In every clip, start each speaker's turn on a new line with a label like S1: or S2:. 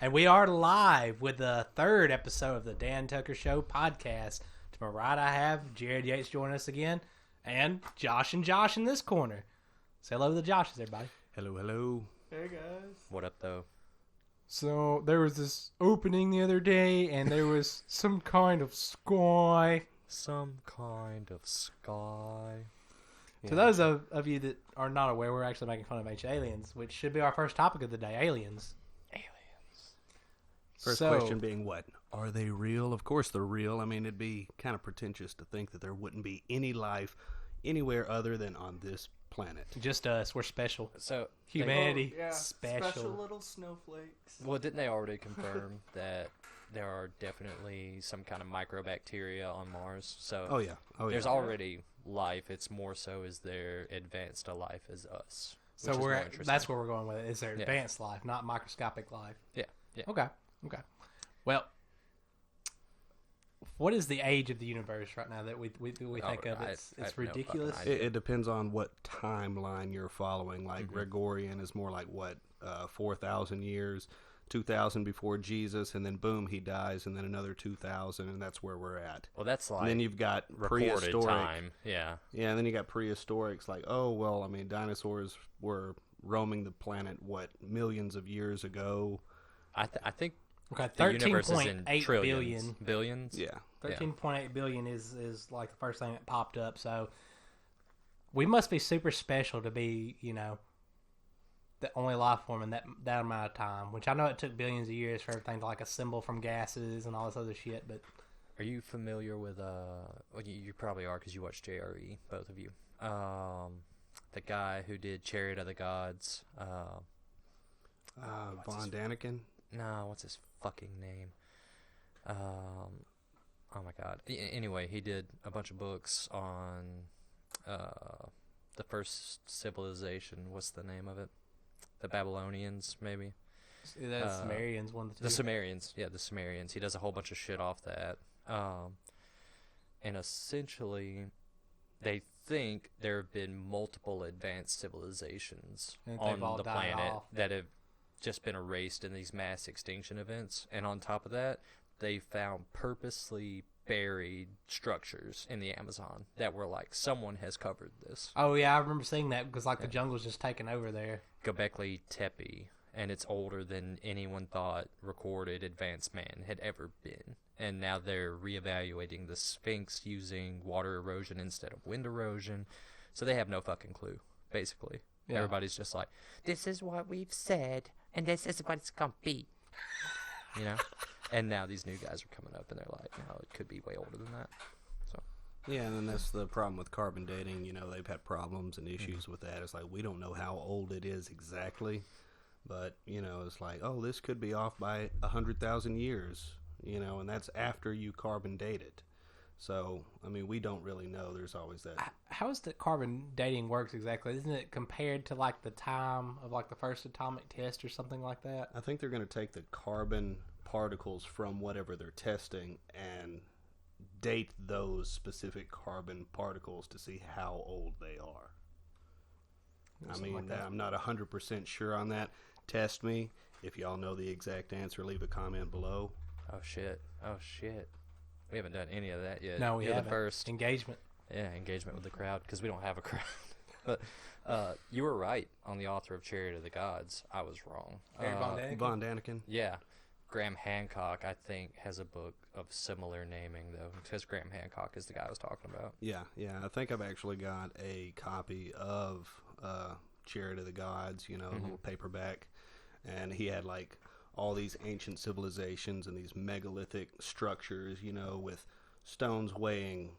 S1: And we are live with the third episode of the Dan Tucker Show podcast. To my right, I have Jared Yates joining us again, and Josh in this corner. Say hello to the Joshes, everybody.
S2: Hello, hello.
S3: Hey guys.
S4: What up, though?
S1: So there was this opening the other day, and there was some kind of sky.
S4: Some kind of sky.
S1: To those of you that are not aware, we're actually making fun of ancient aliens, which should be our first topic of the day, aliens.
S2: First question being what? Are they real? Of course they're real. I mean, it'd be kind of pretentious to think that there wouldn't be any life anywhere other than on this planet.
S1: Just us. We're special.
S4: So
S1: Humanity.
S3: Yeah,
S1: special.
S3: little snowflakes.
S4: well, didn't they already confirm that there are definitely some kind of microbacteria on Mars? So
S2: Oh yeah.
S4: there's already life. It's more so is there advanced to life as us.
S1: So
S4: which is more interesting.
S1: that's where we're going with it. Is there
S4: Yeah.
S1: advanced life, not microscopic life?
S4: Yeah. Yeah.
S1: Okay. Well, what is the age of the universe right now that we think of?
S4: I
S1: It's
S4: have no
S1: ridiculous.
S4: fucking idea.
S2: It depends on what timeline you're following. Like Gregorian is more like what 4,000 years, 2,000 before Jesus, and then boom, he dies, and then another 2,000, and that's where we're at.
S4: Well, that's like
S2: And then you've got
S4: recorded
S2: prehistoric.
S4: time. Yeah.
S2: Yeah, and then you got prehistorics like, oh, well, I mean, dinosaurs were roaming the planet, what, millions of years ago?
S4: I think
S1: Okay,
S4: the universe is in
S1: 13.8
S4: trillions.
S1: billion.
S4: Billions?
S2: Yeah.
S1: 13.8 billion is like the first thing that popped up. So we must be super special to be, the only life form in that amount of time. Which I know it took billions of years for everything to like assemble from gases and all this other shit. But
S4: Are you familiar with well, you probably are because you watch JRE, both of you. The guy who did Chariot of the Gods.
S2: Von Daniken?
S4: No, what's his fucking name? Oh my god. Anyway, he did a bunch of books on the first civilization. What's the name of it? The Babylonians, maybe?
S1: the Sumerians, one of the two.
S4: The Sumerians. Yeah, the Sumerians. He does a whole bunch of shit off that. And essentially, they think there have been multiple advanced civilizations
S1: And they've all
S4: on the
S1: died
S4: planet
S1: off.
S4: that have just been erased in these mass extinction events. And on top of that, they found purposely buried structures in the Amazon that were like, someone has covered this.
S1: Oh yeah, I remember seeing that because the jungle's just taken over there.
S4: Göbekli Tepe, and it's older than anyone thought recorded advanced man had ever been. And now they're reevaluating the Sphinx using water erosion instead of wind erosion. So they have no fucking clue, basically.
S1: Yeah.
S4: Everybody's just like, this is what we've said, and this is what it's going to be. And now these new guys are coming up, and they're like, it could be way older than that. So
S2: Yeah, and then that's the problem with carbon dating. They've had problems and issues with that. It's like, we don't know how old it is exactly, but, it's like, oh, this could be off by 100,000 years, and that's after you carbon date it. So, I mean, we don't really know. There's always that.
S1: How is the carbon dating works exactly? Isn't it compared to like the time of like the first atomic test or something like that?
S2: I think they're going to take the carbon particles from whatever they're testing and date those specific carbon particles to see how old they are.
S1: Something like that.
S2: I'm not 100% sure on that. Test me. If y'all know the exact answer, leave a comment below.
S4: Oh shit. We haven't done any of that yet.
S1: No, we
S4: You're
S1: haven't.
S4: the first.
S1: Engagement.
S4: Yeah, engagement with the crowd, because we don't have a crowd. But you were right on the author of Chariot of the Gods. I was wrong.
S1: Harry Von Daniken?
S2: Von Daniken.
S4: Yeah. Graham Hancock, I think, has a book of similar naming, though, because Graham Hancock is the guy I was talking about.
S2: Yeah. I think I've actually got a copy of Chariot of the Gods, a little paperback. And he had like all these ancient civilizations and these megalithic structures, with stones weighing,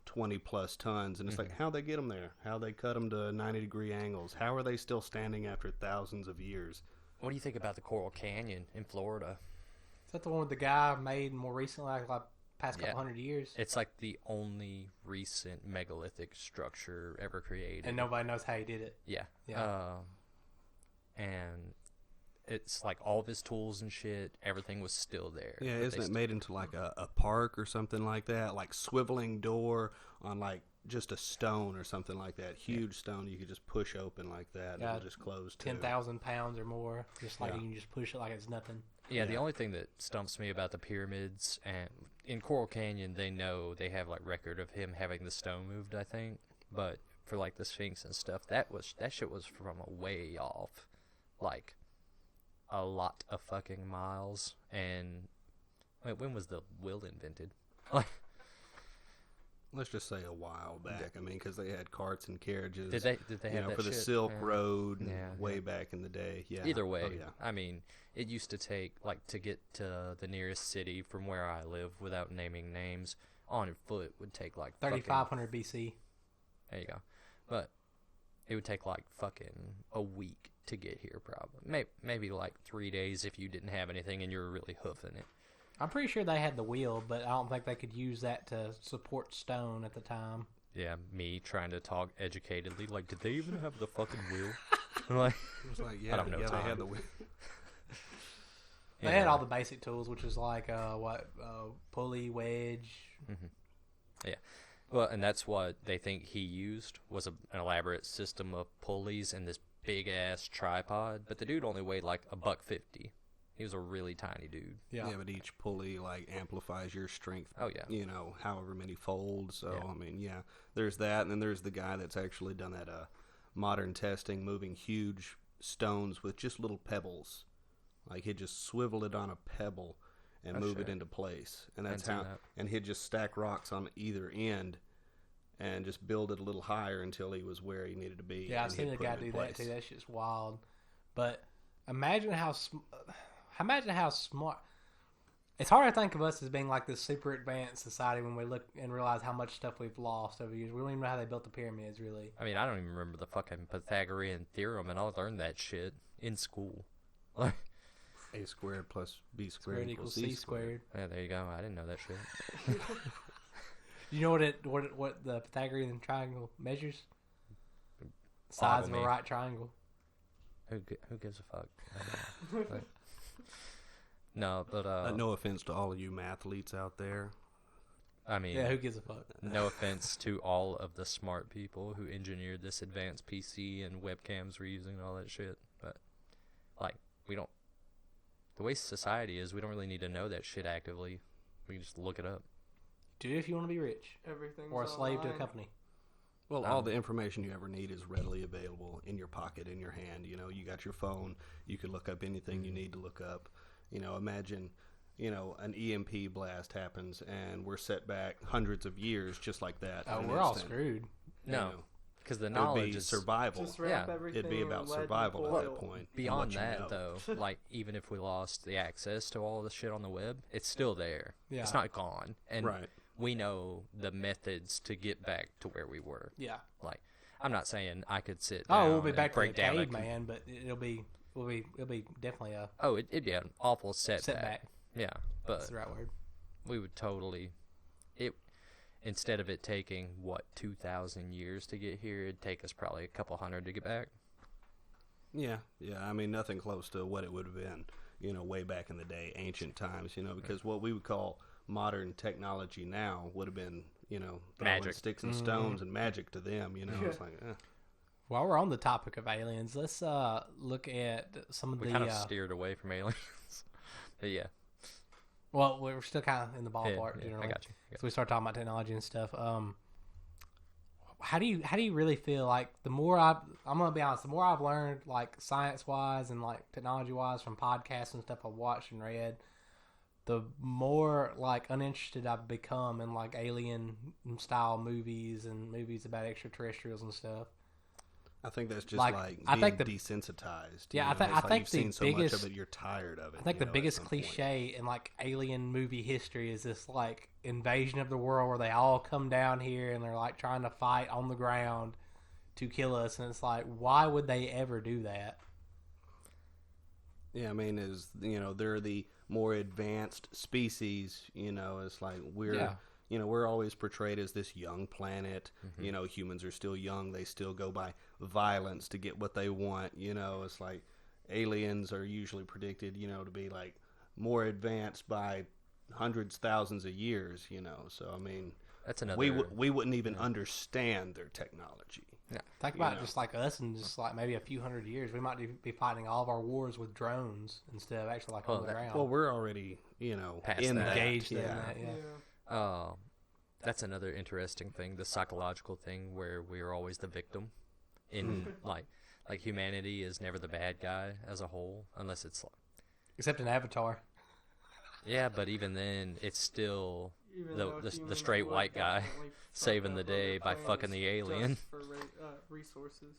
S2: 20 plus tons. And it's like, how'd they get them there? How'd they cut them to 90-degree angles? How are they still standing after thousands of years?
S4: What do you think about the Coral Canyon in Florida?
S1: Is that the one with the guy made more recently, like past couple
S4: Yeah.
S1: 100 years?
S4: It's like the only recent megalithic structure ever created.
S1: And nobody knows how he did it.
S4: Yeah.
S1: Yeah.
S4: And it's like all of his tools and shit, everything was still there.
S2: Yeah,
S4: But
S2: isn't
S4: they
S2: it made into like a park or something like that? Like swiveling door on like just a stone or something like that, huge stone you could just push open like that, and
S1: Yeah,
S2: it'll just close too.
S1: 10,000 pounds or more, just like
S2: Yeah.
S1: you can just push it like it's nothing.
S4: Yeah, the
S2: Yeah.
S4: only thing that stumps me about the pyramids, and in Coral Canyon, they know they have like record of him having the stone moved, I think. But for like the Sphinx and stuff, that shit was from a way off, like a lot of fucking miles. And wait, when was the wheel invented? Like,
S2: Let's just say a while back. I mean, because they had carts and carriages.
S4: did they
S2: you
S4: have
S2: know,
S4: that
S2: for the
S4: shit?
S2: Silk
S4: Yeah.
S2: Road and
S4: Yeah,
S2: way
S4: yeah.
S2: back in the day? Yeah.
S4: Either way,
S2: Oh, yeah.
S4: I mean, it used to take, like, to get to the nearest city from where I live, without naming names, on foot would take, like, fucking...
S1: 3,500 BC.
S4: There you go. But it would take, like, fucking a week to get here, probably. Maybe like 3 days if you didn't have anything and you were really hoofing it.
S1: I'm pretty sure they had the wheel, but I don't think they could use that to support stone at the time.
S4: Yeah, me trying to talk educatedly, like, did they even have the fucking wheel? Like,
S2: It was like, yeah,
S4: don't know
S2: yeah, they
S4: time.
S2: had the.
S1: They had all the basic tools, which is like pulley, wedge.
S4: Well, and that's what they think he used, was an elaborate system of pulleys and this big ass tripod. But the dude only weighed like $150. He was a really tiny dude.
S2: Yeah, but each pulley like amplifies your strength.
S4: Oh yeah.
S2: You know, however many folds. So
S4: Yeah.
S2: I mean, yeah, there's that, and then there's the guy that's actually done that modern testing, moving huge stones with just little pebbles. Like he'd just swivel it on a pebble and
S4: Oh,
S2: move it
S4: shit.
S2: into place, and
S4: I
S2: that's
S4: hadn't
S2: how.
S4: seen that.
S2: And he'd just stack rocks on either end, and just build it a little higher until he was where he needed to be.
S1: Yeah, I've
S2: and
S1: seen
S2: he'd
S1: a
S2: put
S1: guy
S2: it in
S1: do
S2: place.
S1: that too. That shit's wild. But imagine how smart. It's hard to think of us as being like this super advanced society when we look and realize how much stuff we've lost over the years. We don't even know how they built the pyramids, really.
S4: I mean, I don't even remember the fucking Pythagorean theorem, and I learned that shit in school. Like,
S2: A squared plus B
S1: Squared
S2: squared
S1: equals C squared.
S4: yeah, there you go. I didn't know that shit.
S1: You know what the Pythagorean triangle measures? Sides of a
S4: me.
S1: right triangle.
S4: Who gives a fuck? I don't know. Like, no, but
S2: No offense to all of you mathletes out there.
S4: I mean,
S1: Yeah, who gives a fuck?
S4: no offense to all of the smart people who engineered this advanced PC and webcams we're using and all that shit, but like, we don't. The way society is, we don't really need to know that shit actively. We can just look it up.
S1: Do if you want to be rich
S3: Everything's
S1: or a slave to a
S3: online.
S1: company.
S2: Well, all the information you ever need is readily available in your pocket, in your hand. You know, you got your phone. You can look up anything you need to look up. You know, imagine, you know, an EMP blast happens and we're set back hundreds of years just like that.
S1: Oh,
S2: in an
S1: we're all
S2: instant.
S1: screwed.
S2: You
S4: No,
S2: know,
S4: because the
S2: it would
S4: knowledge
S2: be
S4: is
S2: survival.
S3: Just wrap
S4: Yeah.
S3: everything
S2: It'd be
S3: in
S2: about
S3: lead and
S2: survival at
S3: foil.
S2: that point. and
S4: beyond
S2: what you
S4: that,
S2: know.
S4: though. Like, even if we lost the access to all the shit on the web, it's still there.
S1: Yeah.
S4: It's not gone, and
S2: Right.
S4: we know the methods to get back to where we were.
S1: Yeah.
S4: Like, I'm not saying I could sit down
S1: Oh, we'll be
S4: and
S1: back to
S4: break
S1: the
S4: down a
S1: caveman, but it'll be definitely a
S4: Oh, it'd be an awful setback.
S1: setback.
S4: Yeah,
S1: That's
S4: but
S1: the right word.
S4: we would totally instead of it taking 2,000 years to get here, it'd take us probably a couple hundred to get back.
S2: Yeah, yeah. I mean, nothing close to what it would have been, you know, way back in the day, ancient times, you know, because what we would call modern technology now would have been, you know, throwing
S4: Magic.
S2: sticks and stones and magic to them, you know. It's like,
S1: While we're on the topic of aliens, let's look at some of
S4: We
S1: the.
S4: kind of steered away from aliens. But yeah,
S1: Well, we're still kind of in the ballpark.
S4: yeah,
S1: Generally.
S4: I got you.
S1: So we start talking about technology and stuff. How do you really feel like I'm gonna be honest, the more I've learned like science wise and like technology wise from podcasts and stuff I've watched and read, the more like uninterested I've become in like alien style movies and movies about extraterrestrials and stuff.
S2: I think that's just
S1: Like,
S2: like
S1: I
S2: being
S1: think
S2: desensitized.
S1: Yeah,
S2: you
S1: I
S2: know?
S1: think-
S2: It's
S1: I
S2: like
S1: think
S2: you've
S1: the
S2: seen so much
S1: biggest-
S2: of it, you're tired of it.
S1: I think
S2: you
S1: the
S2: know, at
S1: biggest
S2: some point.
S1: cliche in like alien movie history is this like invasion of the world where they all come down here and they're like trying to fight on the ground to kill us, and it's like, why would they ever do that?
S2: Yeah, I mean, they're the more advanced species. You know, it's like
S1: Yeah.
S2: we're always portrayed as this young planet. You know, humans are still young. They still go by violence to get what they want. You know, it's like aliens are usually predicted, you know, to be like more advanced by hundreds, thousands of years. You know, so I mean,
S4: That's another.
S2: we wouldn't even understand their technology.
S4: Yeah.
S1: Think
S2: You
S1: about
S2: know.
S1: just like us in just like maybe a few hundred years, we might be fighting all of our wars with drones instead of actually like
S4: Well,
S1: on the ground.
S2: Well, we're already,
S4: Past
S2: in
S4: that.
S2: that.
S1: Engaged in
S2: Yeah.
S1: that, yeah.
S4: That's another interesting thing, the psychological thing where we are always the victim. In like humanity is never the bad guy as a whole, unless it's like,
S1: Except in Avatar.
S4: yeah, but even then, it's still
S3: Even
S4: the
S3: though
S4: the
S3: humans
S4: straight
S3: would
S4: white guy
S3: definitely fuck
S4: saving
S3: up
S4: the
S3: other
S4: day by fucking the
S3: planets
S4: alien.
S3: just for resources.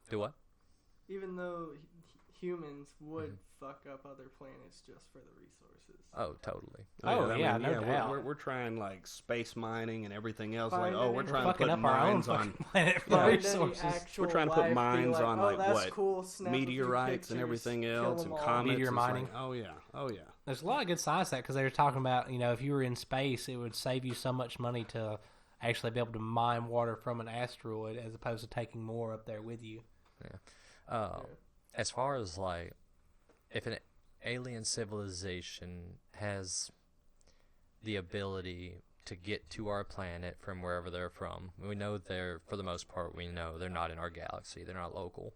S4: Do what?
S3: Even though humans would fuck up other planets just for the resources.
S4: Oh, totally.
S1: Oh, yeah, no doubt.
S2: We're trying like space mining and everything else.
S3: Find
S2: Like, we're
S3: any-
S2: trying to
S1: Fucking
S2: put
S1: up our own
S2: mines on
S1: fucking planet for
S2: Yeah.
S3: Find any
S1: resources.
S3: actual
S2: We're trying to put
S3: life, be
S2: mines
S3: like,
S2: on,
S3: oh,
S2: like,
S3: that's
S2: what,
S3: cool. Snap a few
S2: meteorites and
S3: pictures,
S2: everything
S3: kill
S2: else
S3: them
S2: and
S3: all.
S2: comets.
S1: Meteor
S2: It's
S1: mining.
S2: Like, oh yeah.
S1: There's a lot of good science that because they were talking about, if you were in space, it would save you so much money to actually be able to mine water from an asteroid as opposed to taking more up there with you.
S4: As far as like, if an alien civilization has the ability to get to our planet from wherever they're from, we know for the most part, we know they're not in our galaxy. They're not local.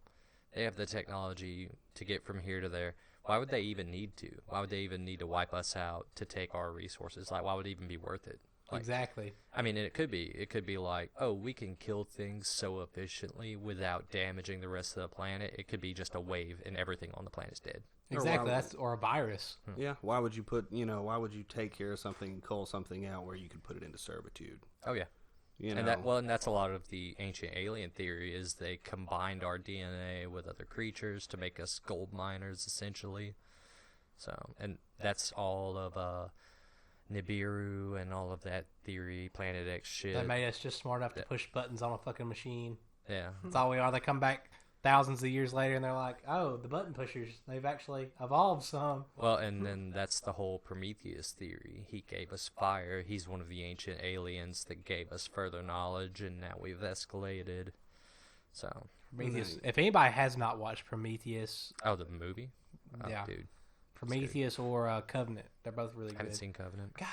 S4: They have the technology to get from here to there. Why would they even need to? Why would they even need to wipe us out to take our resources? Like, why would it even be worth it? Like,
S1: Exactly.
S4: I mean, it could be. It could be like, oh, we can kill things so efficiently without damaging the rest of the planet. It could be just a wave and everything on the planet's dead.
S1: Exactly.
S2: why-
S1: Or a virus.
S2: Yeah. Why would you why would you take care of something and cull something out where you could put it into servitude?
S4: Oh yeah,
S2: You know.
S4: and that's a lot of the ancient alien theory is they combined our DNA with other creatures to make us gold miners essentially. So, and that's all of Nibiru and all of that theory, Planet X shit.
S1: They made us just smart enough to push buttons on a fucking machine.
S4: Yeah,
S1: That's all we are. They come back thousands of years later and they're like, oh, the button pushers, they've actually evolved some.
S4: well, and then that's the whole Prometheus theory. He gave us fire. He's one of the ancient aliens that gave us further knowledge, and now we've escalated. So,
S1: Prometheus. If anybody has not watched Prometheus,
S4: oh, the movie? Oh,
S1: Yeah.
S4: dude.
S1: Prometheus or Covenant, they're both really
S4: I haven't
S1: good.
S4: seen Covenant.
S1: God.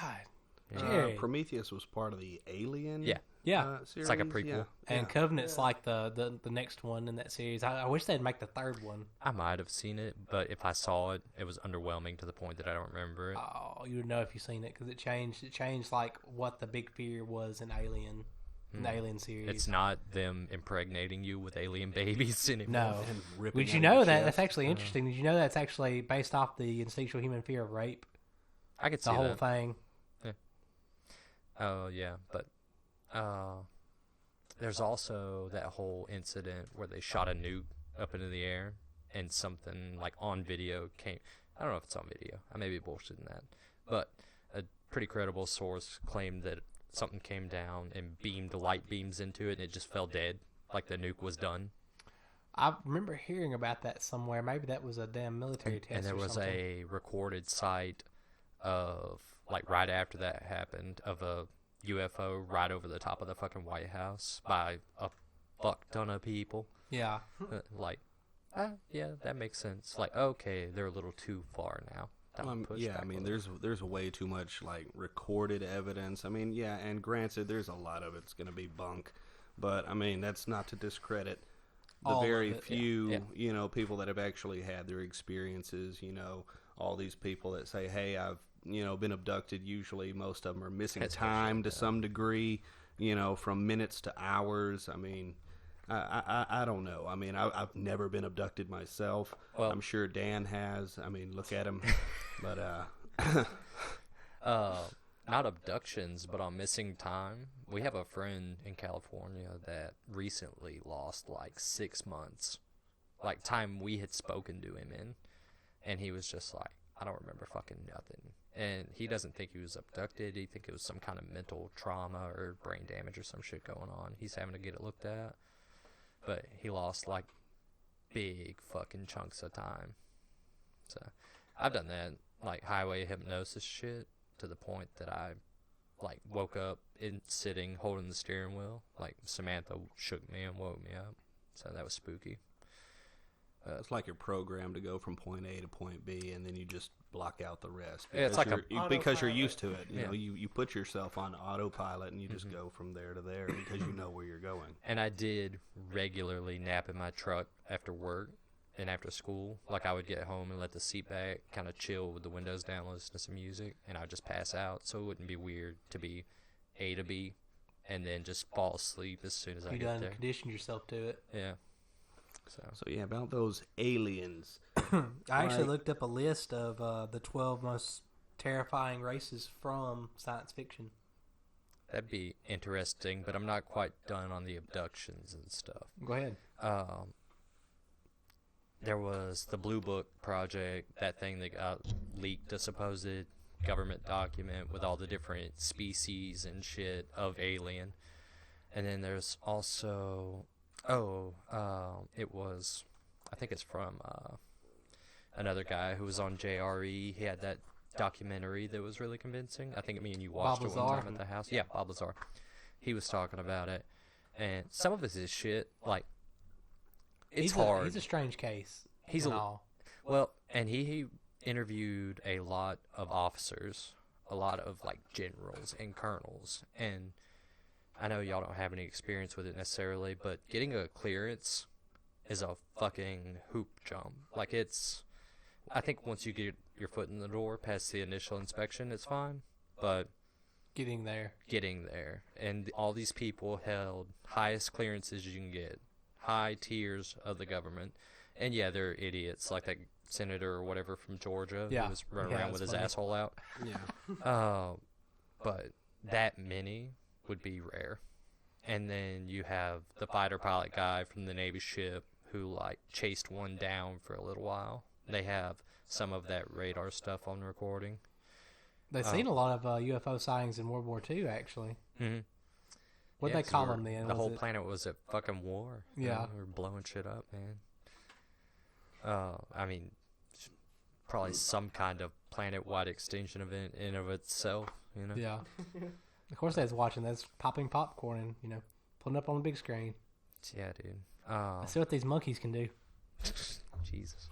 S4: Yeah.
S1: Jerry.
S2: Prometheus was part of the Alien.
S4: Yeah.
S1: Yeah.
S2: Series.
S4: like a prequel.
S2: Yeah.
S1: And
S2: yeah.
S1: Covenant's like the next one in that series. I wish they'd make the third one.
S4: I might have seen it, but if I saw it, it was underwhelming to the point that I don't remember it.
S1: Oh, you would know if you've seen it because it changed. It changed like what the big fear was in Alien, in the Alien series.
S4: It's not them impregnating you with alien babies anymore.
S1: No.
S2: And ripping
S1: Did you
S2: out
S1: know
S2: your
S1: that?
S2: chest.
S1: That's actually interesting. Did you know that's actually based off the instinctual human fear of rape?
S4: I could see
S1: The whole
S4: that.
S1: thing.
S4: Oh yeah, but there's also that whole incident where they shot a nuke up into the air and something like on video came. I don't know if it's on video. I may be bullshitting that, but a pretty credible source claimed that something came down and beamed light beams into it, and it just fell dead, like the nuke was done.
S1: I remember hearing about that somewhere. Maybe that was a damn military test.
S4: And there
S1: or
S4: was
S1: something.
S4: a recorded sight of, like, right after that happened, of a UFO right over the top of the fucking White House by a fuck ton of people.
S1: Yeah.
S4: Like, yeah, that makes sense. Like, okay, they're a little too far now. Time to push
S2: Yeah,
S4: back
S2: I
S4: a
S2: mean,
S4: little.
S2: there's way too much like recorded evidence. I mean, yeah, and granted, there's a lot of it's going to be bunk, but I mean, that's not to discredit the
S1: All of
S2: very
S1: it, yeah.
S2: few,
S4: Yeah.
S2: people that have actually had their experiences. All these people that say, "Hey, I've been abducted." Usually, most of them are missing
S4: Especially,
S2: time to
S4: yeah.
S2: some degree. From minutes to hours. I mean. I don't know. I mean, I've never been abducted myself.
S4: Well-
S2: I'm sure Dan has. I mean, look at him. But
S4: Not abductions, but on missing time. We have a friend in California that recently lost like 6 months, like time we had spoken to him in, and he was just like, I don't remember fucking nothing. And he doesn't think he was abducted. He think it was some kind of mental trauma or brain damage or some shit going on. He's having to get it looked at, but he lost like big fucking chunks of time. So I've done that, like highway hypnosis shit, to the point that I like woke up in sitting holding the steering wheel. Like Samantha shook me and woke me up. So that was spooky.
S2: It's like you're programmed to go from point A to point B, and then you just block out the rest.
S4: Yeah, it's like
S2: because you're
S3: autopilot.
S2: used to it. You
S4: Yeah.
S2: know, you put yourself on autopilot, and you just go from there to there because you know where you're going.
S4: And I did regularly nap in my truck after work and after school. Like, I would get home and let the seat back, kind of chill with the windows down, listen to some music, and I would just pass out. So it wouldn't be weird to be A to B and then just fall asleep as soon as I
S1: You
S4: get
S1: done
S4: there.
S1: conditioned yourself to it.
S4: Yeah. So
S2: So yeah, about those aliens.
S1: I actually
S2: Like-
S1: looked up a list of the 12 most terrifying races from science fiction.
S4: that'd be interesting, but I'm not quite done on the abductions and stuff.
S1: Go ahead.
S4: There was the Blue Book project, that thing that got leaked, a supposed government document with all the different species and shit of alien. And then there's also, it was, I think it's from another guy who was on JRE. He had that documentary that was really convincing. I think me and you watched
S1: Bob
S4: it one
S1: Lazar?
S4: time at the house. Yeah, Bob Lazar. He was talking about it. And some of it is shit. Like, it's hard.
S1: He's a strange case.
S4: He's
S1: in
S4: a-
S1: all.
S4: Well, and he interviewed a lot of officers, a lot of like generals and colonels, and I know y'all don't have any experience with it necessarily, but getting a clearance is a fucking hoop jump. Like, it's, I think once you get your foot in the door past the initial inspection, it's fine, but
S1: Getting there.
S4: getting there, and all these people held highest clearances you can get, high tiers of the government, and yeah, they're idiots, like that senator or whatever from Georgia
S1: Yeah.
S4: who was running
S1: Yeah,
S4: around
S1: that's
S4: with his
S1: funny.
S4: asshole out.
S2: Yeah.
S4: But that many would be rare. And then you have the fighter pilot guy from the Navy ship who like chased one down for a little while. They have some of that radar stuff on recording.
S1: They've seen a lot of UFO sightings in World War II, actually.
S4: Mm-hmm.
S1: What'd they call them then?
S4: The
S1: Was
S4: whole
S1: it-
S4: planet was at fucking war.
S1: Yeah.
S4: We were blowing shit up, man. I mean, probably some kind of planet-wide extinction event in of itself, you know?
S1: Yeah. Of course, they was watching. That's popping popcorn and, putting up on the big screen.
S4: Yeah, dude.
S1: Let's see what these monkeys can do.
S4: Jesus.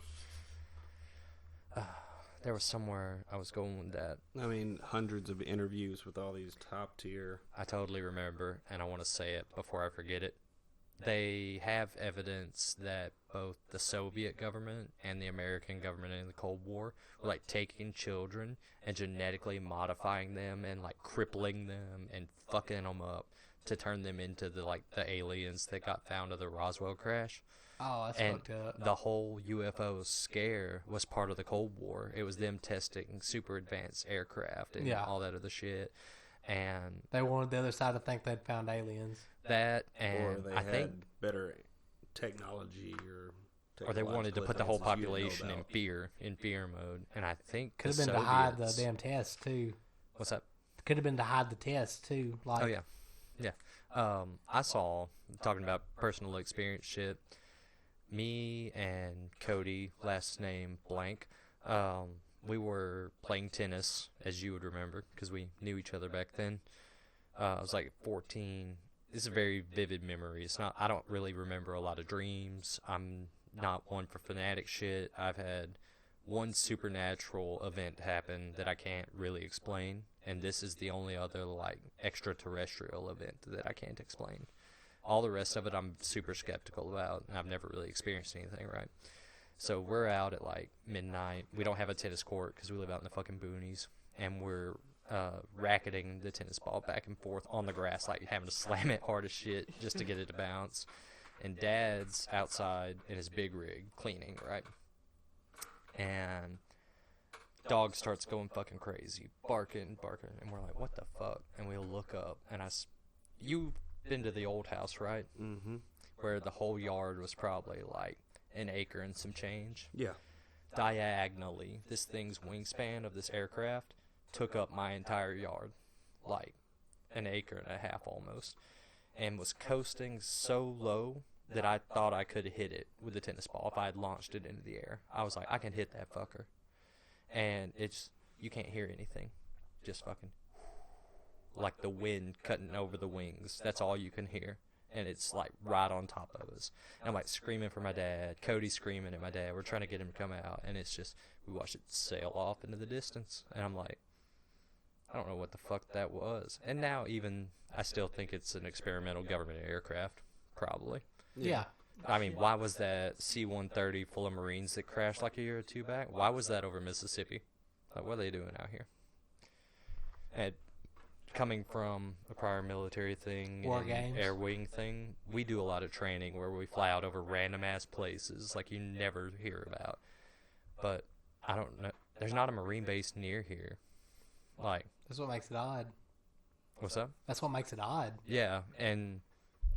S4: There was somewhere I was going with that.
S2: I mean, hundreds of interviews with all these top tier.
S4: I totally remember, and I want to say it before I forget it. They have evidence that both the Soviet government and the American government in the Cold War were like taking children and genetically modifying them and like crippling them and fucking them up to turn them into the aliens that got found of the Roswell crash.
S1: Oh, that's
S4: And
S1: fucked up.
S4: the whole UFO scare was part of the Cold War. It was them testing super advanced aircraft and
S1: Yeah.
S4: all that other shit. And
S1: They wanted the other side to think they'd found aliens.
S4: that,
S2: Or
S4: and
S2: they
S4: I
S2: had
S4: think,
S2: better technology
S4: or they wanted to put the whole
S2: technological advances you
S4: population
S2: didn't
S4: in fear mode. And I think
S1: Could
S4: the
S1: have been to hide the
S4: Soviets-
S1: damn tests, too.
S4: What's that?
S1: Could have been to hide the tests, too. Like,
S4: Oh yeah, yeah. I saw, talking about personal experience shit. Me and Cody, last name blank. We were playing tennis, as you would remember, because we knew each other back then. I was like 14. It's a very vivid memory. It's not. I don't really remember a lot of dreams. I'm not one for fanatic shit. I've had one supernatural event happen that I can't really explain, and this is the only other like extraterrestrial event that I can't explain. All the rest of it I'm super skeptical about, and I've never really experienced anything, right? So we're out at like midnight. We don't have a tennis court because we live out in the fucking boonies, and we're racketing the tennis ball back and forth on the grass, like having to slam it hard as shit just to get it to bounce. And Dad's outside in his big rig cleaning, right? And dog starts going fucking crazy, barking, and we're like, what the fuck? And we look up, and you've been to the old house, right?
S2: Mm-hmm.
S4: Where the whole yard was probably like an acre and some change.
S2: Yeah.
S4: Diagonally, this thing's wingspan of this aircraft took up my entire yard, like an acre and a half almost, and was coasting so low that I thought I could hit it with a tennis ball if I had launched it into the air. I was like, I can hit that fucker. And you can't hear anything. Just fucking like the wind cutting over the wings. That's all you can hear. and it's like right on top of us. And I'm like screaming for my dad. Cody's screaming at my dad. We're trying to get him to come out, and it's just we watched it sail off into the distance, and I'm like, I don't know what the fuck that was. And now even I still think it's an experimental government aircraft, probably.
S1: Yeah.
S4: I mean, why was that C-130 full of Marines that crashed like a year or two back? Why was that over Mississippi? Like, what are they doing out here? And coming from a prior military thing,
S1: War
S4: and
S1: games.
S4: air wing thing, we do a lot of training where we fly out over random ass places like you never hear about. But I don't know. There's not a Marine base near here. Like,
S1: That's what makes it odd.
S4: what's up?
S1: That's what makes it odd.
S4: Yeah, and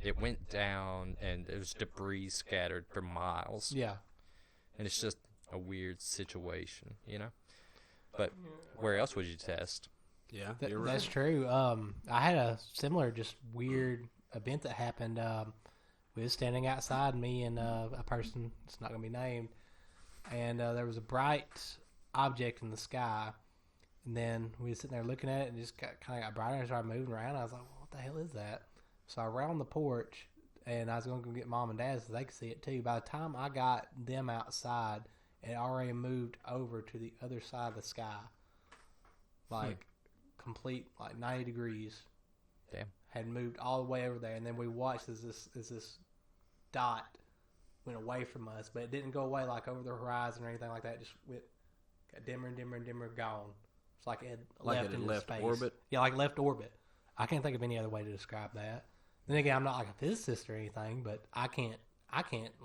S4: it went down, and there's debris scattered for miles.
S1: Yeah.
S4: And it's just a weird situation, you know? But where else would you test?
S2: Yeah,
S1: Th-
S2: you're right.
S1: That's true. I had a similar, just weird event that happened. We was standing outside, me and a person, it's not going to be named, and there was a bright object in the sky, and then we were sitting there looking at it, and it just kind of got brighter and started moving around. I was like, well, what the hell is that? So I ran on the porch, and I was going to go get Mom and Dad so they could see it too. By the time I got them outside, it already moved over to the other side of the sky. Like, complete, like 90 degrees.
S4: Damn.
S1: Had moved all the way over there, and then we watched as this dot went away from us, but it didn't go away like over the horizon or anything like that. It just got dimmer and dimmer and dimmer, gone. It's like it had
S2: Like
S1: left
S2: it had
S1: into
S2: left
S1: space.
S2: orbit?
S1: Yeah, like left orbit. I can't think of any other way to describe that. Then again, I'm not like a physicist or anything, but I can't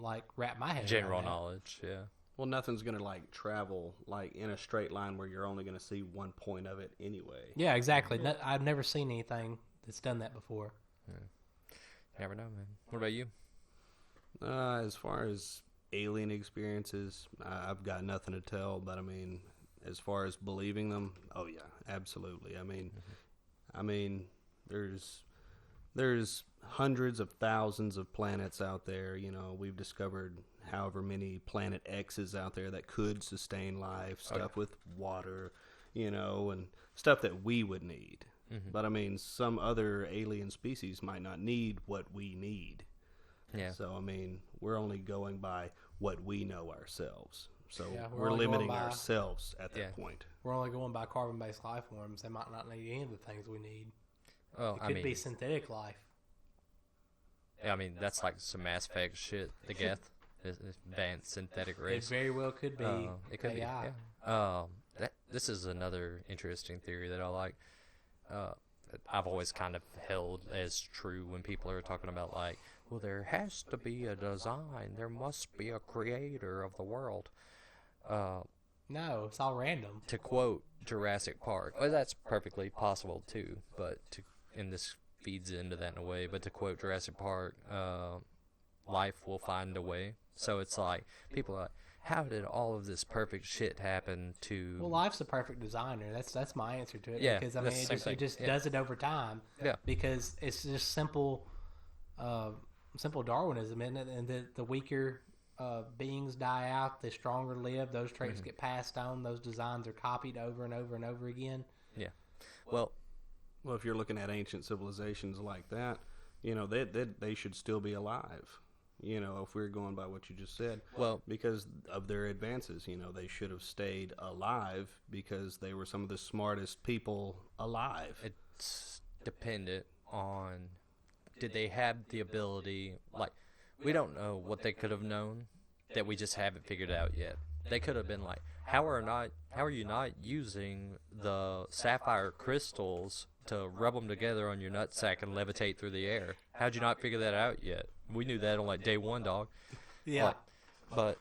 S1: like wrap my head
S4: General
S1: around that.
S4: knowledge, yeah.
S2: Well, nothing's gonna like travel like in a straight line where you're only gonna see one point of it anyway.
S1: Yeah, exactly. I've never seen anything that's done that before.
S4: Never know, man. What about you?
S2: As far as alien experiences, I've got nothing to tell. But I mean, as far as believing them, oh yeah, absolutely. I mean, there's hundreds of thousands of planets out there. You know, we've discovered however many planet X's out there that could sustain life, stuff with water, you know, and stuff that we would need. But I mean, some other alien species might not need what we need.
S4: Yeah.
S2: So I mean, we're only going by what we know ourselves. So
S1: Yeah, we're
S2: we're
S1: only
S2: limiting
S1: going by-
S2: ourselves at that
S4: Yeah.
S2: point.
S1: We're only going by carbon-based life forms. They might not need any of the things we need.
S4: Well,
S1: It
S4: I
S1: could
S4: mean,
S1: be synthetic life.
S4: that's like some Mass Effect shit. The Geth, this advanced synthetic
S1: It
S4: race.
S1: very well could be
S4: It could
S1: AI.
S4: be. Yeah. This is another interesting theory that I like. I've always kind of held as true when people are talking about like, well, there has to be a design. There must be a creator of the world.
S1: No, it's all random.
S4: To quote Jurassic Park, well, that's perfectly possible too. And this feeds into that in a way. But to quote Jurassic Park, life will find a way. So it's like people are like, how did all of this perfect shit happen to?
S1: Well, life's the perfect designer. That's my answer to it.
S4: Yeah,
S1: because I
S4: that's
S1: mean,
S4: the same
S1: it
S4: thing.
S1: just
S4: Yeah.
S1: does it over time.
S4: Yeah.
S1: Because it's just simple Darwinism, isn't it? And the weaker beings die out, the stronger live. Those traits get passed on. Those designs are copied over and over and over again.
S4: Yeah. Well,
S2: Well, if you're looking at ancient civilizations like that, you know, they should still be alive. You know, if we're going by what you just said.
S4: Well,
S2: Because of their advances, you know, they should have stayed alive because they were some of the smartest people alive.
S4: it's dependent on did they have the ability, like, we don't know what they could have known that we just haven't figured out yet. They could have been like, how are you not using the sapphire crystals to rub them together on your nutsack and levitate through the air? How'd you not figure that out yet? We knew that on like day one, dog.
S1: Yeah,
S4: Like, but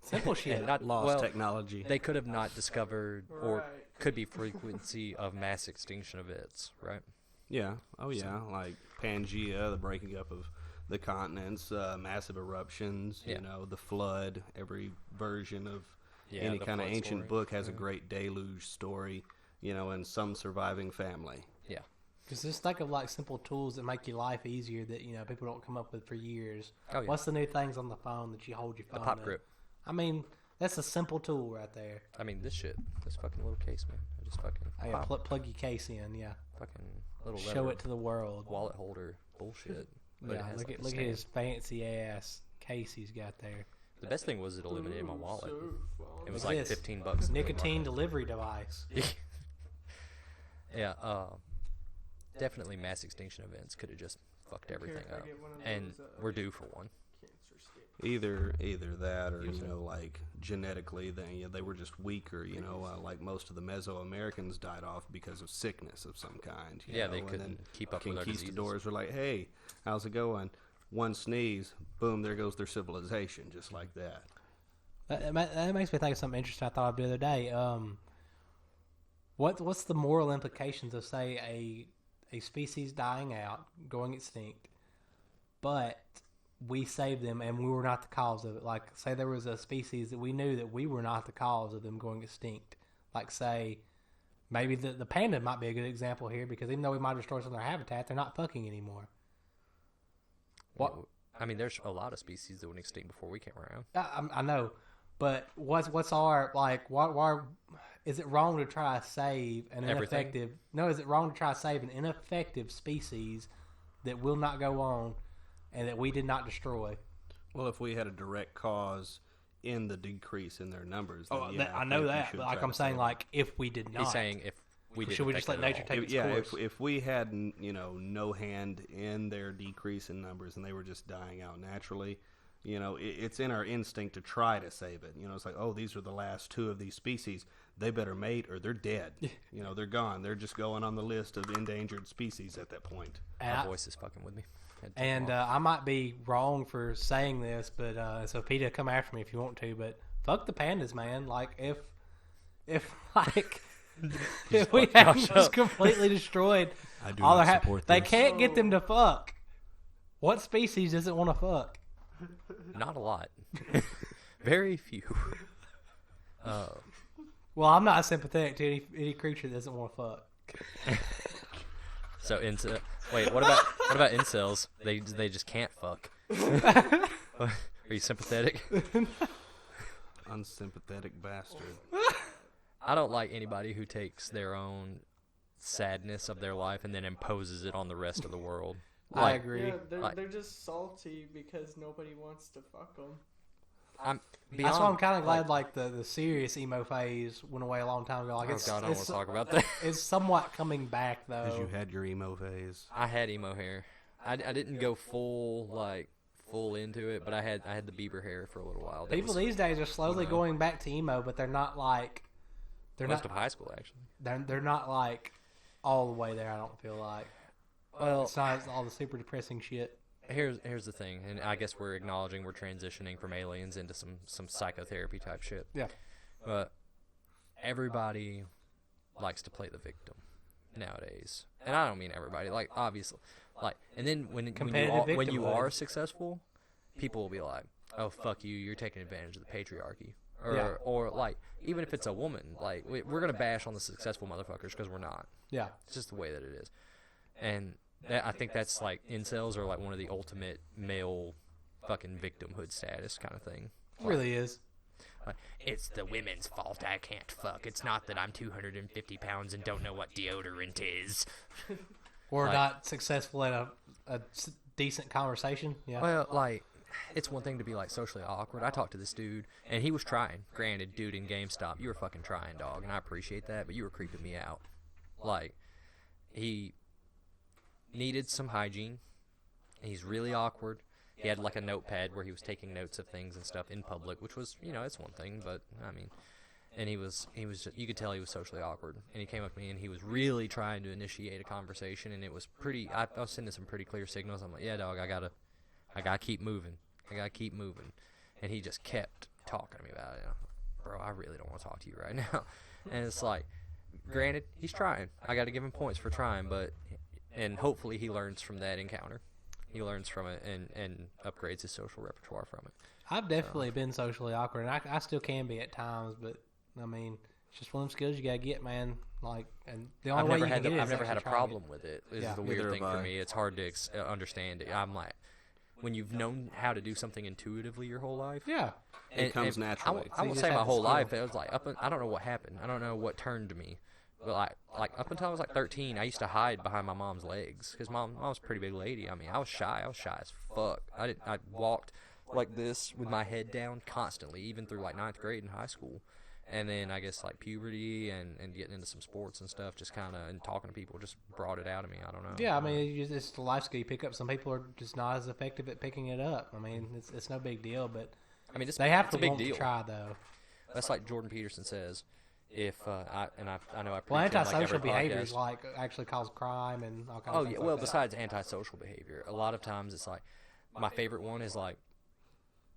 S1: simple shit.
S4: not
S2: Lost
S4: well,
S2: technology.
S4: they could have not discovered or
S3: Right.
S4: could be frequency of mass extinction events, right?
S2: Yeah. Oh, yeah. Like Pangea, the breaking up of the continents, massive eruptions,
S4: Yeah.
S2: you know, the flood. Every version of
S4: Yeah,
S2: any
S4: the
S2: kind of
S4: flood
S2: ancient
S4: story.
S2: book has a
S4: Yeah.
S2: great deluge story, you know, and some surviving family.
S4: Yeah.
S1: Because just think of like simple tools that make your life easier that people don't come up with for years.
S4: Oh, yeah.
S1: What's the new things on the phone that you hold your
S4: The
S1: phone?
S4: pop
S1: up?
S4: grip.
S1: I mean, that's a simple tool right there.
S4: I mean, this fucking little case, man. I just fucking
S1: Oh, yeah, plug your case in. Yeah,
S4: fucking little
S1: show
S4: leather
S1: it to the world.
S4: wallet holder bullshit. but it
S1: Yeah,
S4: has
S1: look
S4: like
S1: at
S4: a
S1: look at
S4: stand.
S1: his fancy ass case he's got there.
S4: The best thing was it eliminated my wallet.
S3: So fun.
S4: It was
S1: What's
S4: like
S1: this?
S4: $15.
S1: Nicotine delivery device.
S4: Yeah, definitely mass extinction events could have just fucked everything
S3: Care if I
S4: up,
S3: get one of
S4: and
S3: those,
S4: we're due for one.
S3: cancer stick.
S2: Either that, or
S4: Yes,
S2: you
S4: sir.
S2: know, like genetically, they were just weaker. You know, like most of the Mesoamericans died off because of sickness of some kind. You
S4: Yeah,
S2: know?
S4: they
S2: And
S4: couldn't
S2: then
S4: keep up with our diseases.
S2: Conquistadors were like, "Hey, how's it going?" One sneeze, boom, there goes their civilization, just like that.
S1: That makes me think of something interesting I thought of the other day. What's the moral implications of, say, a species dying out, going extinct, but we saved them and we were not the cause of it? Like, say there was a species that we knew that we were not the cause of them going extinct. Like, say, maybe the panda might be a good example here, because even though we might destroy some of their habitat, they're not fucking anymore. What?
S4: I mean, there's a lot of species that went extinct before we came around.
S1: I know, but what's our, like, why is it wrong to try to save an
S4: Everything?
S1: ineffective? No, is it wrong to try to save an ineffective species that will not go on and that we did not destroy?
S2: Well, if we had a direct cause in the decrease in their numbers, then
S1: I know
S2: think we
S1: that,
S2: should
S1: but like
S2: try
S1: I'm
S2: to
S1: saying,
S2: save
S1: like, if we did not,
S4: He's saying if we didn't
S1: should we just
S4: affect
S1: let
S4: it at
S1: nature
S4: all.
S1: take
S2: it.
S1: its
S2: Yeah,
S1: course?
S2: if we had no hand in their decrease in numbers and they were just dying out naturally, it's in our instinct to try to save it. It's like, oh, these are the last two of these species. They better mate or they're dead. They're gone. They're just going on the list of endangered species at that point.
S1: And
S4: My
S1: I-
S4: voice is fucking with me. Had to
S1: And
S4: walk.
S1: I might be wrong for saying this, but so PETA, come after me if you want to. But fuck the pandas, man. Like if like if we
S4: fuck
S1: hadn't
S4: Josh
S1: just
S4: up.
S1: completely destroyed
S2: I do
S1: all
S2: not
S1: their
S2: support
S1: they
S2: this.
S1: can't get them to fuck. What species doesn't want to fuck?
S4: Not a lot. Very few.
S1: Well, I'm not sympathetic to any creature that doesn't want to fuck.
S4: So wait, what about incels? They just can't fuck. Are you sympathetic?
S2: Unsympathetic bastard.
S4: I don't like anybody who takes their own sadness of their life and then imposes it on the rest of the world.
S1: I agree.
S3: Yeah,
S4: Like-
S3: they're just salty because nobody wants to fuck them.
S4: I'm
S1: That's why I'm
S4: beyond,
S1: kind of glad like the serious emo phase went away a long time ago. Like
S4: Oh
S1: it's,
S4: God, I don't want
S1: it's,
S4: to talk about that.
S1: it's somewhat coming back though.
S2: Because you had your emo phase.
S4: I had emo hair. I didn't go full into it, but I had the Bieber hair for a little while. That
S1: People
S4: was
S1: these days are slowly
S4: know.
S1: going back to emo, but they're not like they're
S4: most
S1: not
S4: of high school actually.
S1: they're not like all the way there. I don't feel like
S4: Well,
S1: it's not all the super depressing shit.
S4: here's the thing, and I guess we're acknowledging we're transitioning from aliens into some psychotherapy type shit.
S1: Yeah,
S4: But everybody likes to play the victim nowadays, and I don't mean everybody. Like obviously, like, and then when
S1: Competitive
S4: you
S1: victimhood.
S4: are successful, people will be like, "Oh fuck you, you're taking advantage of the patriarchy," or
S1: Yeah.
S4: or like even if it's a woman, like we're gonna bash on the successful motherfuckers because we're not.
S1: yeah.
S4: It's just the way that it is, and I think that's like incels are like one of the ultimate male fucking victimhood status kind of thing.
S1: It really is.
S4: Like, it's the women's fault I can't fuck. It's not that I'm 250 pounds and don't know what deodorant is.
S1: Or
S4: Like-
S1: not successful at a decent conversation. Yeah,
S4: Well, like, it's one thing to be like socially awkward. I talked to this dude and he was trying. Granted, dude in GameStop, you were fucking trying, dog, and I appreciate that, but you were creeping me out. Like, he needed some hygiene. He's really awkward. He had like a notepad where he was taking notes of things and stuff in public, which was, it's one thing, but I mean, and he was just, you could tell he was socially awkward. And he came up to me and he was really trying to initiate a conversation, and it was pretty. I was sending some pretty clear signals. I'm like, yeah, dog, I gotta keep moving. I gotta keep moving. And he just kept talking to me about it. And I'm like, bro, I really don't want to talk to you right now. And it's like, granted, he's trying. I got to give him points for trying, and hopefully he learns from that encounter. He learns from it and upgrades his social repertoire from it.
S1: I've definitely been socially awkward, and I still can be at times. But I mean, it's just one of them skills you gotta get, man. Like, and the only
S4: I've
S1: way
S4: never
S1: you
S4: had
S1: can get it
S4: I've
S1: is
S4: never had a
S1: actually trying it.
S4: problem with it. This
S1: Yeah.
S4: is the
S2: Neither
S4: weird thing
S2: have
S4: for
S2: I.
S4: me. It's hard to understand it. I'm like, when you've known how to do something intuitively your whole life,
S1: Yeah,
S2: It comes naturally.
S4: I
S1: So you
S4: won't
S1: just
S4: say
S1: have
S4: my
S1: the
S4: whole
S1: skill.
S4: life. It was like I don't know what happened. I don't know what turned me, But like up until I was like 13, I used to hide behind my mom's legs because mom's a pretty big lady. I mean, I was shy as fuck. I walked like this with my head down constantly, even through like 9th grade in high school. And then I guess like puberty and getting into some sports and stuff, just kind of, and talking to people just brought it out of me. I don't know.
S1: Yeah, I mean, it's the life skill you pick up. Some people are just not as effective at picking it up. I mean, it's no big deal, but
S4: I mean,
S1: they have
S4: it's
S1: to
S4: a big
S1: want
S4: deal.
S1: to try though.
S4: That's like Jordan Peterson says. If I know I
S1: Well,
S4: preach on, like,
S1: antisocial
S4: every
S1: behaviors
S4: podcast.
S1: like actually cause crime and all kinds
S4: Oh
S1: of
S4: yeah,
S1: things
S4: well,
S1: like that.
S4: besides antisocial behavior, a lot of times it's like, my favorite one is like,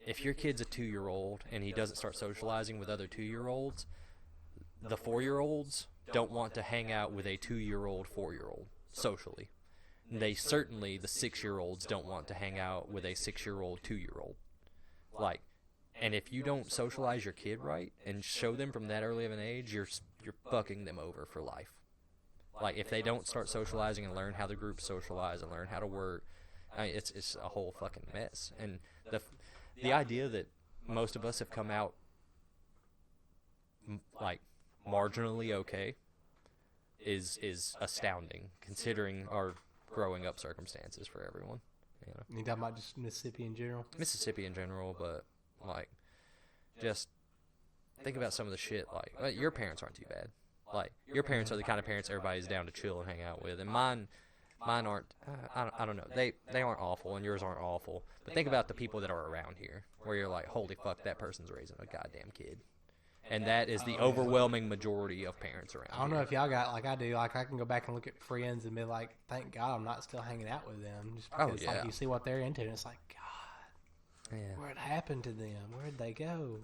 S4: if your kid's a 2-year-old and he doesn't start socializing with other 2-year-olds, the 4-year-olds don't want to hang out with a 2-year-old 4-year-old socially. They certainly, the 6-year-olds don't want to hang out with a 6-year-old 2-year-old. Like, and if you don't socialize your kid right and show them from that early of an age, you're fucking them over for life. Like, if they don't start socializing and learn how the group socialize and learn how to work, I mean, it's a whole fucking mess. And the idea that most of us have come out like marginally okay is astounding, considering our growing up circumstances for everyone. You know,
S1: You talking about just Mississippi in general?
S4: Mississippi in general, but like, just think about some of the shit. Like, your parents aren't too bad. Like, your parents are the kind of parents everybody's down to chill and hang out with, and mine aren't. I don't know. They aren't awful, and yours aren't awful. But think about the people that are around here, where you're like, holy fuck, that person's raising a goddamn kid, and that is the overwhelming majority of parents around.
S1: I don't know
S4: here.
S1: if y'all got like I do. Like I can go back and look at friends and be like, thank God I'm not still hanging out with them. Just
S4: Oh,
S1: because
S4: yeah.
S1: like you see what they're into, and it's like, God,
S4: Yeah.
S1: what happened to them? Where'd they go?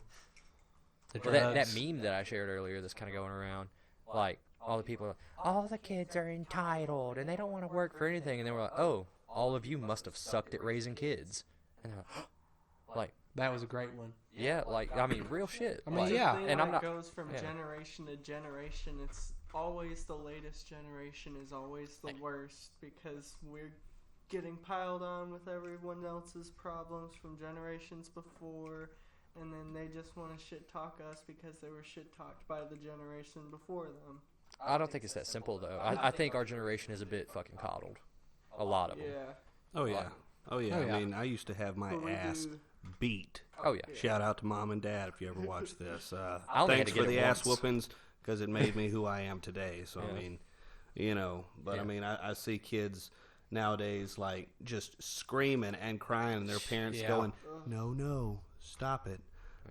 S1: The
S4: Well,
S1: drugs.
S4: that meme that I shared earlier that's kind of going around, like, all the people are, all the kids are entitled and they don't want to work for anything. And then we're like, oh, all of you must have sucked at raising kids. And like,
S1: That was a great one.
S4: yeah, like, I mean, real shit.
S1: I mean,
S4: Like,
S1: yeah.
S3: The thing
S4: and I'm
S3: that
S4: not.
S3: goes from
S4: yeah.
S3: generation to generation. It's always the latest generation is always the worst because we're getting piled on with everyone else's problems from generations before, and then they just want to shit talk us because they were shit talked by the generation before them.
S4: I don't think it's that simple, though. I think our generation is a bit fucking coddled. A lot of them.
S3: Yeah.
S2: Oh yeah. Oh yeah.
S1: Oh, yeah.
S2: I mean, I used to have my
S3: But we
S2: ass
S3: do-
S2: beat.
S4: Oh, yeah.
S2: Shout out to mom and dad if you ever watch this.
S4: I only had
S2: Thanks
S4: to get
S2: for
S4: it
S2: the ass
S4: once.
S2: whoopings because it made me who I am today. So I
S4: Yeah.
S2: mean, you know, but
S4: Yeah.
S2: I mean, I see kids nowadays like just screaming and crying, and their parents
S1: Yeah.
S2: going, "No, stop it."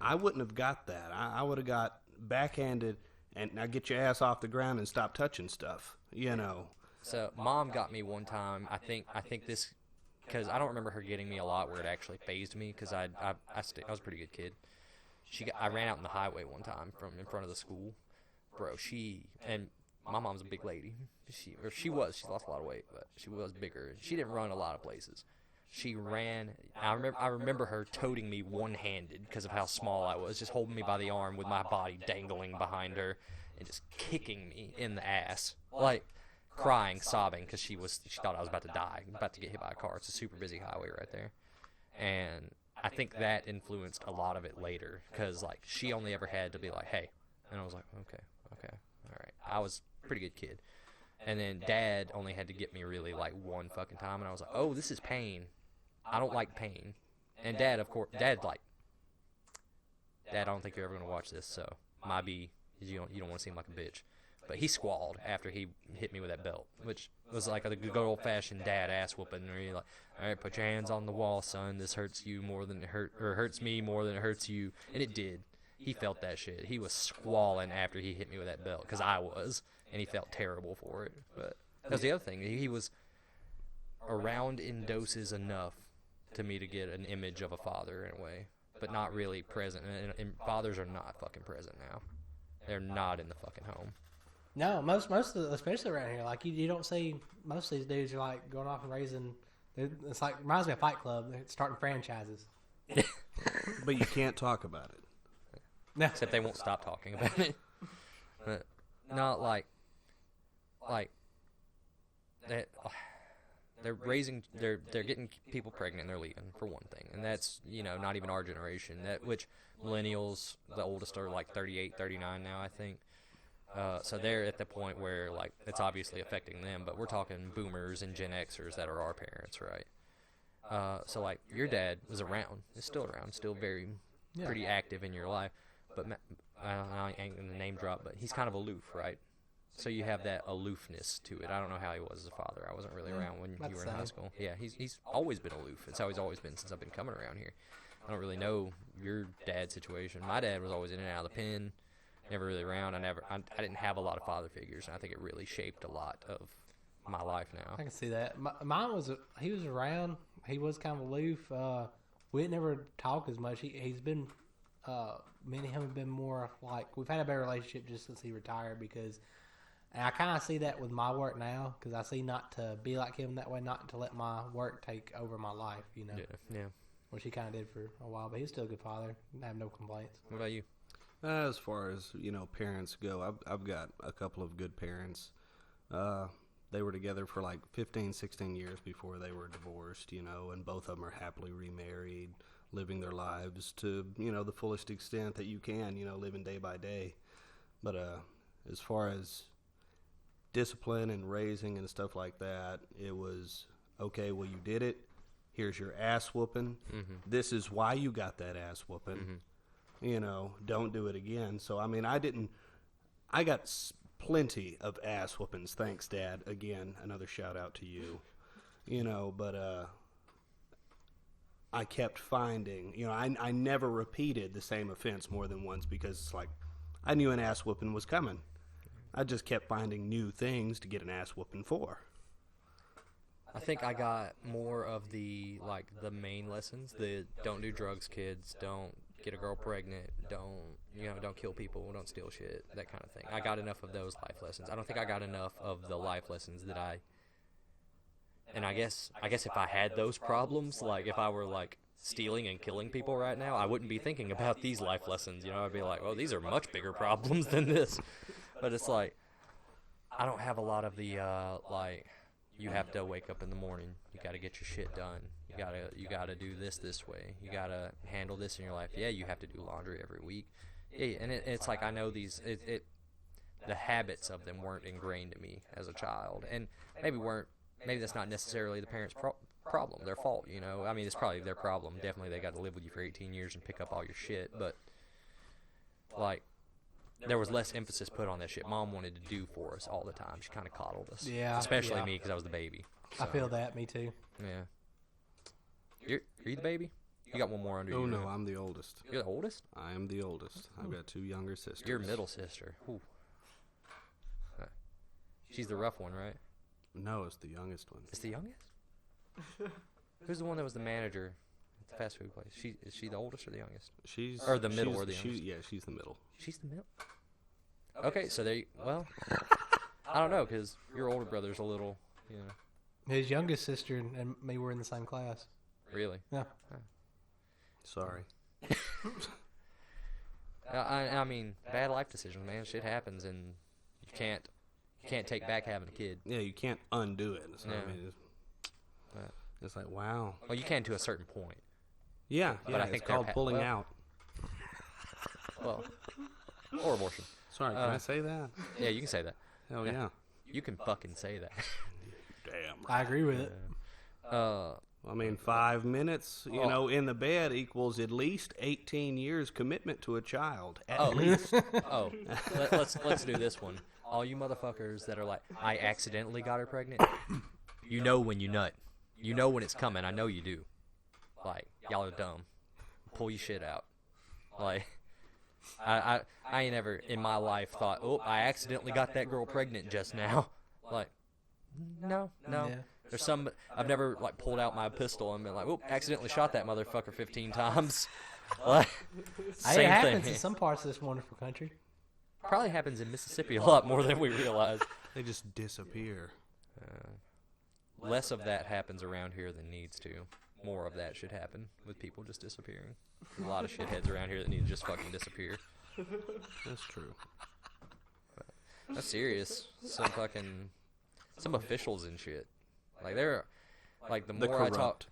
S2: I wouldn't have got that. I would have got backhanded and now get your ass off the ground and stop touching stuff. You know.
S4: So mom got me one time. I think this, because I don't remember her getting me a lot where it actually phased me, because I was a pretty good kid. I ran out in the highway one time from in front of the school, bro. And my mom's a big lady. She lost a lot of weight, but she was bigger. She didn't run a lot of places. She ran. I remember her toting me one-handed because of how small I was, just holding me by the arm with my body dangling behind her, and just kicking me in the ass, like crying, sobbing, because she thought I was about to die, about to get hit by a car. It's a super busy highway right there, and I think that influenced a lot of it later, because like she only ever had to be like, hey, and I was like, okay, all right. I was a pretty good kid. And then dad only had to get me really like one fucking time, and I was like, oh, this is pain. I don't like pain. And dad, of course, Dad, I don't think you're ever going to watch this, so my B is you don't want to seem like a bitch. But he squalled after he hit me with that belt, which was like a good old-fashioned dad ass whooping, where you're like, all right, put your hands on the wall, son. This hurts you more than it hurts me more than it hurts you. And it did. He felt that shit. He was squalling after he hit me with that belt, because I was, and he felt terrible for it. But that was the other thing. He was around in doses enough to me to get an image of a father in a way, but not really present. And fathers are not fucking present now. They're not in the fucking home.
S1: No, most of the, especially around here, like you don't see most of these dudes are like going off and raising. It's like reminds me of Fight Club. They're starting franchises.
S2: But you can't talk about it.
S1: No,
S4: Except they won't stop talking about it. But not like that. They're getting people pregnant and they're leaving, for one thing. And that's, not even our generation. Which millennials, the oldest, are like 38, 39 now, I think. So they're at the point where, like, it's obviously affecting them, but we're talking boomers and Gen Xers that are our parents, right? So, like, your dad was around, is still around, still very, pretty active in your life, but I ain't going to name drop, but he's kind of aloof, right? So you have that aloofness to it. I don't know how he was as a father. I wasn't really around when you were in high school. Yeah, he's always been aloof. It's how he's always been since I've been coming around here. I don't really know your dad's situation. My dad was always in and out of the pen, never really around. I didn't have a lot of father figures, and I think it really shaped a lot of my life now.
S1: I can see that. Mine was he was around. He was kind of aloof. We didn't ever talk as much. He's been me and him have been more like we've had a better relationship just since he retired because. And I kind of see that with my work now because I see not to be like him that way, not to let my work take over my life, you know.
S4: Yeah.
S1: Which he kind of did for a while, but he's still a good father. I have no complaints.
S4: What about you?
S2: As far as, parents go, I've got a couple of good parents. They were together for like 15, 16 years before they were divorced, and both of them are happily remarried, living their lives to, the fullest extent that you can, living day by day. But as far as discipline and raising and stuff like that, it was, okay, well, you did it. Here's your ass whooping.
S4: Mm-hmm.
S2: This is why you got that ass whooping. Mm-hmm. Don't do it again. So, I mean, I got plenty of ass whoopings. Thanks, Dad. Again, another shout out to you. But I kept finding, I never repeated the same offense more than once because it's like I knew an ass whooping was coming. I just kept finding new things to get an ass whooping for.
S4: I think I got more of the main lessons. The don't do drugs, kids. Don't get a girl pregnant. Don't kill people. Don't steal shit. That kind of thing. I got enough of those life lessons. I don't think I got enough of the life lessons that and I guess if I had those problems, like if I were like stealing and killing people right now, I wouldn't be thinking about these life lessons. I'd be like, well, these are much bigger problems than this. But it's like, I don't have a lot of the, you have to wake up in the morning. You got to get your shit done. You gotta do this way. You got to handle this in your life. Yeah, you have to do laundry every week. Yeah, and it's like, I know the habits of them weren't ingrained in me as a child. And maybe that's not necessarily the parents' problem, their fault, I mean, it's probably their problem. Definitely they got to live with you for 18 years and pick up all your shit. But, like, there was less emphasis put on that shit Mom wanted to do for us all the time. She kind of coddled us.
S1: Yeah.
S4: Especially me because I was the baby. So.
S1: I feel that. Me too.
S4: Yeah. Are you the baby? You got one more under you.
S2: Oh, no, I'm the oldest.
S4: You're the oldest?
S2: I am the oldest. I've got two younger sisters.
S4: You're middle sister. Ooh. She's the rough one, right?
S2: No, it's the youngest one.
S4: It's the youngest? Who's the one that was the manager at the fast food place? Is she the oldest or the youngest? Or the middle or the youngest?
S2: Yeah, she's the middle.
S4: She's the middle? Okay, so well, I don't know, because your older brother's a little,
S1: His youngest sister and me were in the same class.
S4: Really?
S1: Yeah.
S2: Sorry.
S4: I mean, bad life decisions, man. Shit happens, and you can't take back having a kid.
S2: Yeah, you can't undo it. So,
S4: Yeah.
S2: I mean, it's like, wow.
S4: Well, you can to a certain point.
S2: Yeah,
S4: But I think
S2: it's called
S4: they're
S2: pulling out.
S4: Well, or abortion.
S2: Sorry, can I say that?
S4: Yeah, you can say that.
S2: Hell yeah.
S4: You can fucking say that.
S2: Damn.
S1: I agree with it.
S2: I mean, 5 minutes, in the bed equals at least 18 years commitment to a child. At least.
S4: Let's do this one. All you motherfuckers that are like, I accidentally got her pregnant. You know when you nut. You know when it's coming. I know you do. Like, y'all are dumb. Pull your shit out. Like, I ain't ever in my life thought, oh, I accidentally got that girl pregnant just now. Like, no.
S1: Yeah.
S4: There's I've never, like, pulled out my pistol and been like, oh, accidentally shot that motherfucker 15 times. Like,
S1: It
S4: same
S1: happens
S4: thing.
S1: in some parts of this wonderful country.
S4: Probably happens in Mississippi a lot more than we realize.
S2: They just disappear.
S4: Less of that happens around here than needs to. More of that should happen with people just disappearing. There's a lot of shitheads around here that need to just fucking disappear.
S2: That's true.
S4: That's serious. Some officials and shit. Like, they're, like, the more I talk,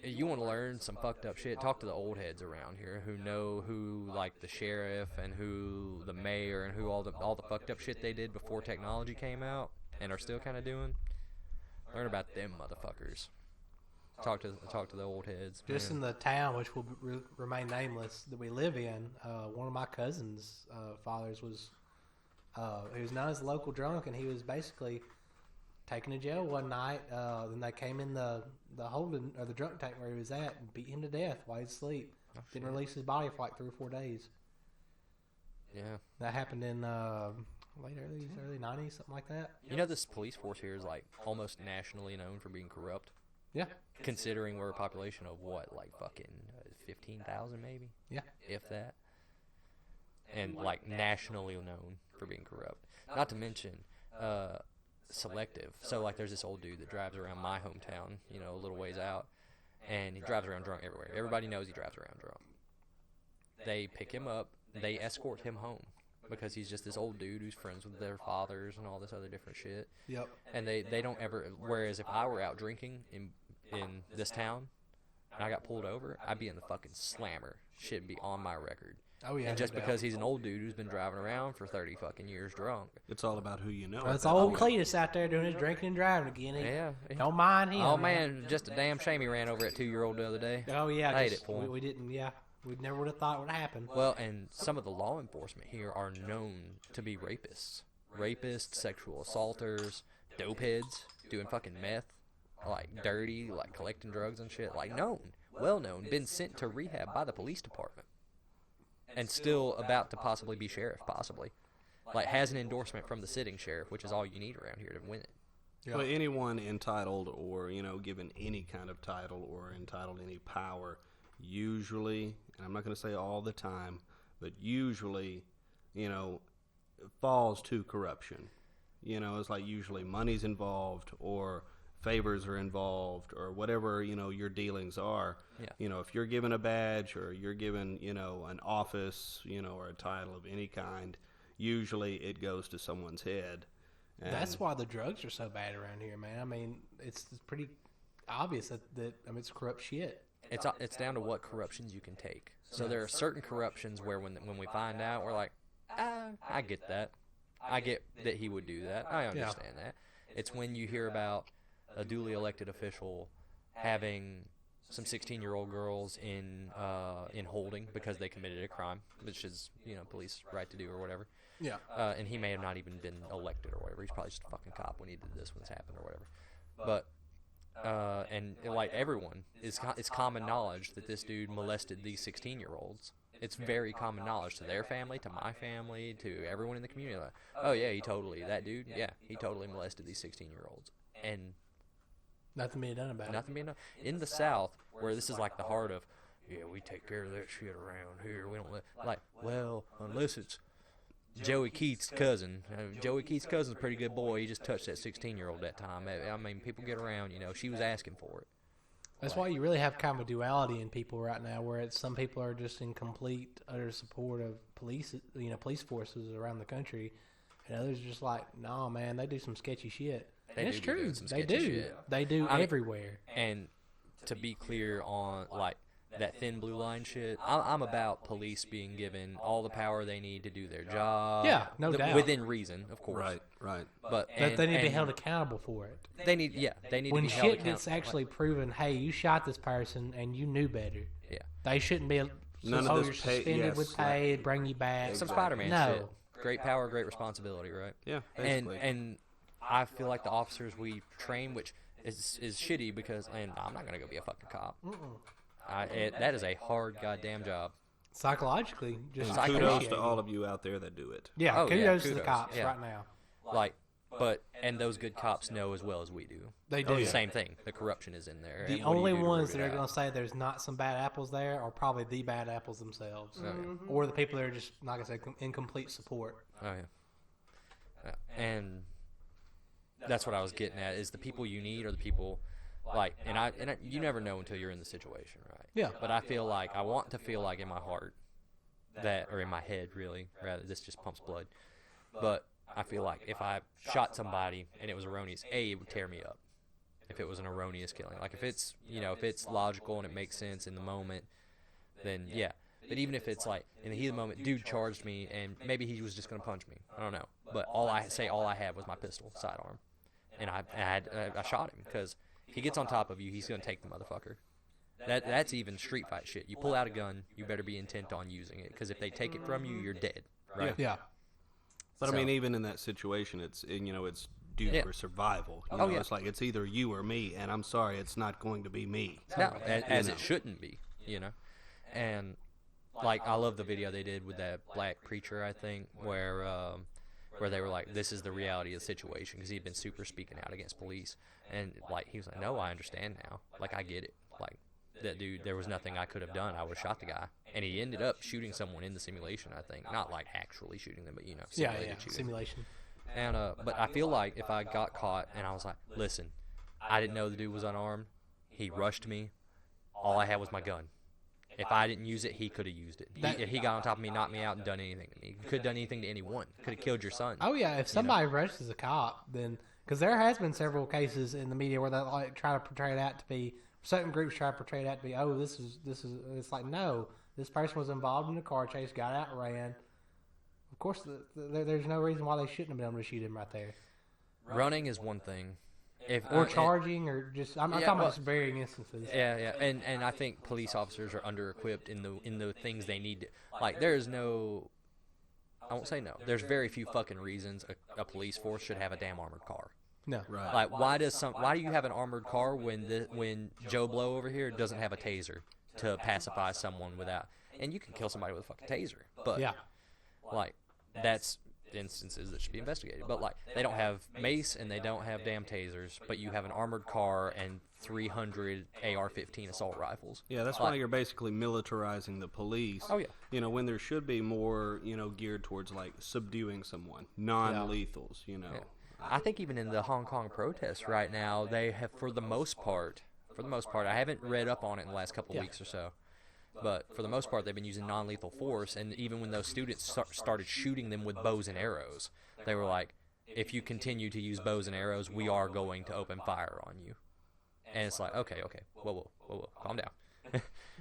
S4: You want to learn some fucked up shit? Talk to the old heads around here who know who, like, the sheriff and who the mayor and who all the fucked up shit they did before technology came out and are still kind of doing. Learn about them motherfuckers. Talk to the old heads.
S1: Just in the town, which will remain nameless, that we live in, one of my cousins' fathers was, he was known as a local drunk, and he was basically taken to jail one night. Then they came in the holding or the drunk tank where he was at and beat him to death while he was asleep. Didn't release his body for like 3 or 4 days.
S4: Yeah.
S1: That happened in early 90s, something like that.
S4: You know, this police force here is like almost nationally known for being corrupt.
S1: Yeah.
S4: Considering we're a population of what, like fucking 15,000 maybe?
S1: Yeah.
S4: If that. And like nationally known for being corrupt. Not to mention selective. So like there's this old dude that drives around my hometown, you know, a little ways out, and he drives around drunk everywhere. Everybody knows he drives around drunk. They pick him up, they escort him home because he's just this old dude who's friends with their fathers and all this other different shit.
S1: Yep.
S4: And they don't ever, whereas if I were out drinking in this town and I got pulled over, I'd be in the fucking slammer. Shit'd be on my record.
S1: Oh yeah.
S4: And just
S1: no doubt.
S4: because he's an old dude who's been driving around for 30 fucking years drunk.
S2: It's all about who you know.
S1: Well, it's old Cletus out there doing his drinking and driving again.
S4: Yeah.
S1: Don't mind him.
S4: Oh man, just a damn shame he ran over that 2-year-old the other day.
S1: Oh yeah.
S4: I hate
S1: just-
S4: it for him.
S1: we didn't. Yeah. We never would have thought it would happen.
S4: Well, and some of the law enforcement here are known to be rapists. Rapists, sexual assaulters, dope heads, doing fucking meth, like dirty, like collecting drugs and shit. Like known, well known, been sent to rehab by the police department. And still about to possibly be sheriff, possibly. Like has an endorsement from the sitting sheriff, which is all you need around here to win it.
S2: But anyone entitled or, you know, given any kind of title or entitled any power, usually, and I'm not going to say all the time, but usually, you know, falls to corruption. You know, it's like usually money's involved or favors are involved or whatever, you know, your dealings are.
S4: Yeah.
S2: You know, if you're given a badge or you're given, you know, an office, you know, or a title of any kind, usually it goes to someone's head. And
S1: That's why the drugs are so bad around here, man. I mean, it's pretty obvious that I mean, it's corrupt shit.
S4: It's down to what corruptions you can take. So there are certain corruptions where when we find out, we're like, I get that. I get that he would do that. I understand that. It's when you hear about a duly elected official having some 16-year-old girls in holding because they committed a crime, which is, you know, police right to do or whatever.
S1: Yeah.
S4: And he may have not even been elected or whatever. He's probably just a fucking cop when he did this when this happened or whatever. But and like everyone, it's common knowledge that this dude molested these 16-year-olds. It's very common knowledge to their family, to my family, to everyone in the community. Like, oh yeah, he totally molested these 16-year-olds. And
S1: Nothing being done about it.
S4: nothing being done. In the South, where this is like the heart of, yeah, we take care of that shit around here. We don't like, well, unless it's Joey Keith's cousin. Joey Keith's cousin's a pretty good boy. He just touched that 16-year-old that time. I mean, people get around, you know. She was asking for it.
S1: That's why you really have kind of a duality in people right now, where it's some people are just in complete utter support of police, you know, police forces around the country, and others are just like, no, man, they do some sketchy shit. And it's
S4: do be
S1: true,
S4: doing some
S1: they
S4: sketchy
S1: do.
S4: shit.
S1: They do
S4: I mean,
S1: everywhere.
S4: And to be clear on, like, that thin blue line shit, I'm about police being given all the power they need to do their job.
S1: Yeah, no doubt.
S4: Within reason, of course.
S2: right.
S4: But
S1: But they need to be
S4: and
S1: held accountable for it.
S4: They need
S1: When
S4: to be held
S1: shit gets
S4: accountable.
S1: actually proven, hey, you shot this person and you knew better.
S4: Yeah.
S1: They shouldn't be
S2: None of this
S1: you're
S2: pay-
S1: suspended
S2: yes,
S1: with pay, bring you back.
S4: Some Spider-Man
S1: No.
S4: shit. Great power, great responsibility, right?
S2: Yeah,
S4: And
S2: basically.
S4: and I feel like the officers we train, which is shitty because, and I'm not gonna go be a fucking cop. That is a hard goddamn job.
S1: Psychologically, just
S4: And
S2: Kudos
S1: appreciate
S2: to
S1: it.
S2: all of you out there that do it.
S1: Yeah,
S4: Oh, yeah,
S1: kudos to the
S4: kudos,
S1: cops
S4: yeah.
S1: right now.
S4: Like, and those good cops know as well as we do.
S1: They do.
S4: The same thing. The corruption is in there.
S1: The
S4: and what do you
S1: only
S4: do to
S1: ones
S4: root
S1: that
S4: it
S1: are
S4: out?
S1: going to say there's not some bad apples there are probably the bad apples themselves.
S4: Oh, yeah.
S1: Or the people that are just, like I said, in complete support.
S4: Oh yeah. And that's what I was getting at, is the people you need are the people, like, and you never know until you're in the situation, right?
S1: Yeah.
S4: But I feel like, I want to feel like in my heart that, or in my head really, rather, this just pumps blood. But I feel like if I shot somebody and it was erroneous, A, it would tear me up. if it was an erroneous killing. Like if it's if it's logical and it makes sense in the moment, then yeah. But even if it's like in the heat of the moment, dude charged me and maybe he was just gonna punch me. I don't know. But all I had was my pistol sidearm, and I shot him because if he gets on top of you, he's gonna take the motherfucker. That's even street fight shit. You pull out a gun, you better be intent on using it because if they take it from you, you're dead. Right?
S1: Yeah.
S2: But
S4: So-
S2: I mean, even in that situation, it's it's due
S4: Yeah.
S2: for survival.
S4: Oh, yeah.
S2: It's like it's either you or me, and I'm sorry, it's not going to be me.
S4: No, as it shouldn't be, And like I love the video they did with that black preacher, I think, where they were like, "This is the reality of the situation," because he'd been super speaking out against police, and like he was like, "No, I understand now. Like I get it. Like that dude, there was nothing I could have done. I would have shot the guy, and he ended up shooting someone in the simulation. I think not like actually shooting them, but simulated shooting.
S1: Simulation.
S4: And but I feel like if I got caught and I was like, listen, I didn't know the dude was unarmed. He rushed me. All I had was my gun. If I didn't use it, he could have used it. If he got on top of me, knocked me out, and done anything to me. He could have done anything to anyone. Could have killed your son.
S1: Oh yeah, if somebody rushes a cop, then because there has been several cases in the media where they like try to portray it out to be certain groups try to portray it out to be this is it's like no, this person was involved in a car chase, got out, ran. Of course, there's no reason why they shouldn't have been able to shoot him right there.
S4: Running is one thing.
S1: Or charging, or just I'm talking about varying instances.
S4: Yeah, and I think police officers are under-equipped in the things they need to, like there's no, I won't say no, there's very few fucking reasons a police force should have a damn armored car.
S1: No,
S2: Right.
S4: Like why do you have an armored car when Joe Blow over here doesn't have a taser to pacify someone without, and you can kill somebody with a fucking taser, but
S1: yeah,
S4: like that's instances that should be investigated. But like they don't have mace and they don't have damn tasers, but you have an armored car and 300 AR-15 assault rifles.
S2: Yeah, that's why you're basically militarizing the police.
S4: Oh, yeah.
S2: When there should be more, geared towards like subduing someone, non-lethals.
S4: Yeah. I think even in the Hong Kong protests right now, they have for the most part, I haven't read up on it in the last couple of weeks or so. But for the most part, they've been using non-lethal force, and even when those students started shooting them with bows and arrows, they were like, if you continue to use bows and arrows, we are going to open fire on you. And it's like, okay, whoa, calm down.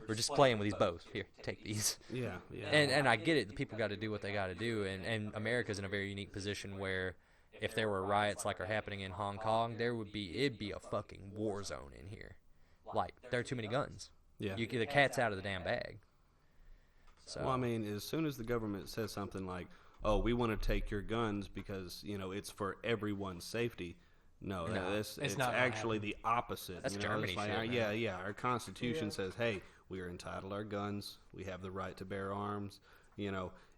S4: We're just playing with these bows. Here, take these.
S2: Yeah.
S4: And I get it, the people got to do what they got to do, and America's in a very unique position where if there were riots like are happening in Hong Kong, it'd be a fucking war zone in here. Like, there are too many guns.
S2: Yeah.
S4: The cat's out of the damn bag. So.
S2: Well, I mean, as soon as the government says something like, "Oh, we want to take your guns because it's for everyone's safety," no, it's
S1: not
S2: actually the opposite.
S4: That's
S2: It's
S4: Germany
S2: like,
S4: shit,
S2: Our Constitution says, "Hey, we are entitled to our guns. We have the right to bear arms."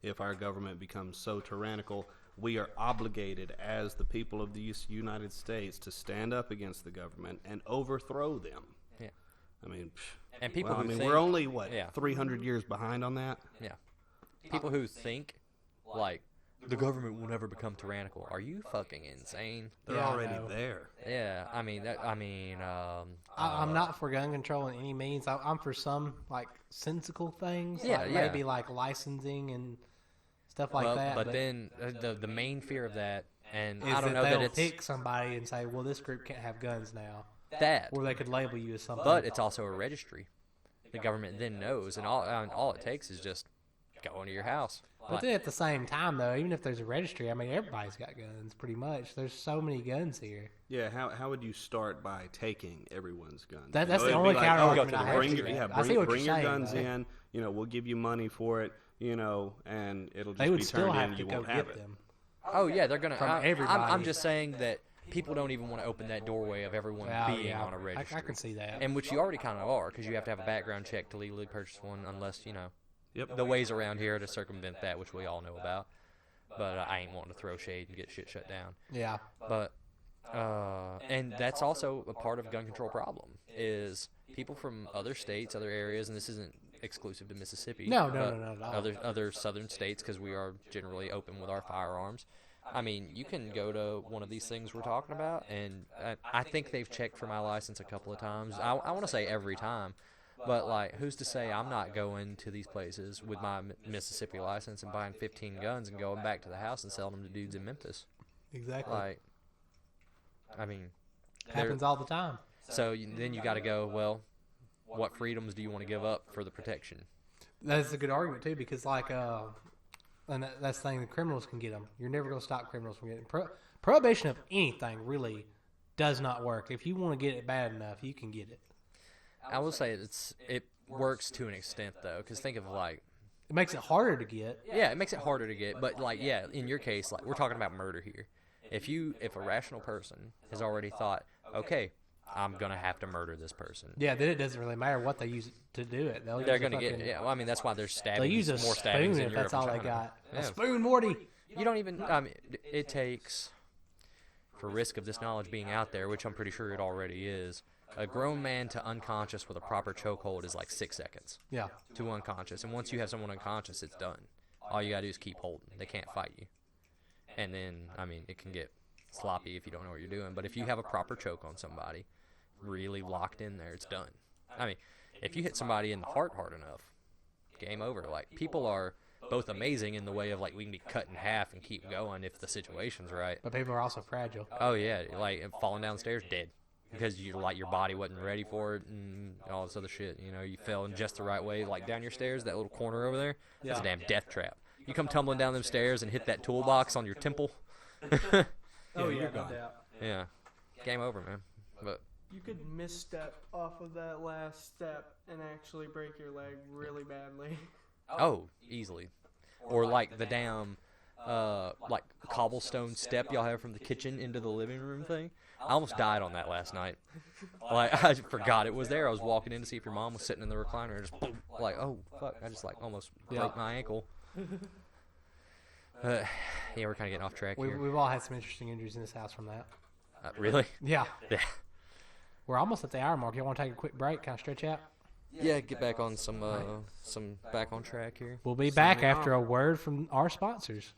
S2: If our government becomes so tyrannical, we are obligated as the people of the United States to stand up against the government and overthrow them.
S4: Yeah.
S2: I mean.
S4: And people who think,
S2: we're only 300 years behind on that.
S4: Yeah. People who think like the government will never become tyrannical. Are you fucking insane?
S2: They're already there.
S4: Yeah,
S1: I'm not for gun control in any means. I'm for some like sensical things.
S4: Yeah,
S1: like
S4: yeah.
S1: Maybe like licensing and stuff like that.
S4: But then the main fear of that, and
S1: is
S4: I don't know
S1: they'll
S4: that it's
S1: pick somebody and say, well, this group can't have guns now.
S4: that.
S1: Or they could label you as something.
S4: But it's also a registry. The government then knows, and all it takes is just go into your house.
S1: But then at the same time, though, even if there's a registry, I mean, everybody's got guns, pretty much. There's so many guns here.
S2: Yeah, how would you start by taking everyone's guns?
S1: That's the
S2: it'd
S1: only
S2: be like,
S1: counter
S2: oh,
S1: argument I have
S2: bring
S1: to
S2: your,
S1: that.
S2: yeah,
S1: I see what
S2: bring
S1: you're
S2: your
S1: saying,
S2: guns
S1: though.
S2: in. We'll give you money for it. And it'll just
S1: They would
S2: be
S1: still
S2: turned in.
S1: have
S2: And
S1: to
S2: you
S1: go
S2: won't have
S1: get
S2: it.
S1: them.
S4: Oh yeah, they're gonna.
S1: From everybody.
S4: I'm just saying that people don't even want to open that doorway of everyone being on a registry.
S1: I can see that.
S4: And which you already kind of are, because you have to have a background check to legally purchase one, unless
S2: Yep.
S4: the ways around here to circumvent that, which we all know about. But I ain't wanting to throw shade and get shit shut down.
S1: Yeah.
S4: But and that's also a part of gun control problem is people from other states, other areas, and this isn't exclusive to Mississippi.
S1: No,
S4: but
S1: not at all.
S4: Other southern states, because we are generally open with our firearms. I mean, you can go to one of these things we're talking about, and I think they've checked for my license a couple of times. I want to say every time. But, like, who's to say I'm not going to these places with my Mississippi license and buying 15 guns and going back to the house and selling them to dudes in Memphis?
S1: Exactly.
S4: Like, I mean,
S1: Happens all the time.
S4: So then you got to go, well, what freedoms do you want to give up for the protection?
S1: That's a good argument too, because and that's the thing, the criminals can get them. You're never going to stop criminals from getting prohibition of anything. Really does not work. If you want to get it bad enough, you can get it.
S4: I will say it works to an extent though, because think of like,
S1: It makes it harder to get.
S4: yeah, it makes it harder to get, but like, yeah, in your case, like we're talking about murder here. If a rational person has already thought, okay, I'm gonna have to murder this person,
S1: Yeah, then it doesn't really matter what they use to do it.
S4: they're
S1: use a
S4: gonna get.
S1: fucking-
S4: Yeah, well, I mean that's why there's stabbings.
S1: They use a
S4: more stabbings
S1: spoon
S4: in
S1: if
S4: Europe
S1: that's all
S4: and
S1: they
S4: China.
S1: got.
S4: Yeah.
S1: A spoon, Morty.
S4: You don't even. I mean, it takes, for risk of this knowledge being out there, which I'm pretty sure it already is, a grown man to unconscious with a proper chokehold is like 6 seconds
S1: Yeah.
S4: to unconscious, and once you have someone unconscious, it's done. All you gotta do is keep holding. They can't fight you, and then I mean it can get sloppy if you don't know what you're doing. But if you have a proper choke on somebody, really locked in there, it's done. I mean, if you hit somebody in the heart hard enough, game over. Like, people are both amazing in the way of like we can be cut in half and keep going if the situation's right.
S1: But people are also fragile.
S4: Oh yeah, like falling downstairs dead because you like your body wasn't ready for it and all this other shit. You know, you fell in just the right way, like down your stairs, that little corner over there. That's a damn death trap. You come tumbling down them stairs and hit that toolbox on your temple.
S3: Oh yeah,
S1: you're
S3: no
S1: gone.
S3: doubt.
S4: Yeah, game over, man. But
S3: You could misstep off of that last step and actually break your leg really badly.
S4: oh, easily. Or like the damn like cobblestone step y'all have from the kitchen into the living room thing. I almost died on that last night. Like, I forgot it was there. I was walking in to see if your mom was sitting in the recliner and just boom, like, oh fuck, I just like almost broke my ankle. Yeah, we're kind of getting off track here.
S1: We've all had some interesting injuries in this house from that.
S4: Really?
S1: Yeah.
S4: Yeah.
S1: We're almost at the hour mark. You want to take a quick break? Kind of stretch out?
S4: Yeah, get back on some back on track here.
S1: We'll be back after a word from our sponsors.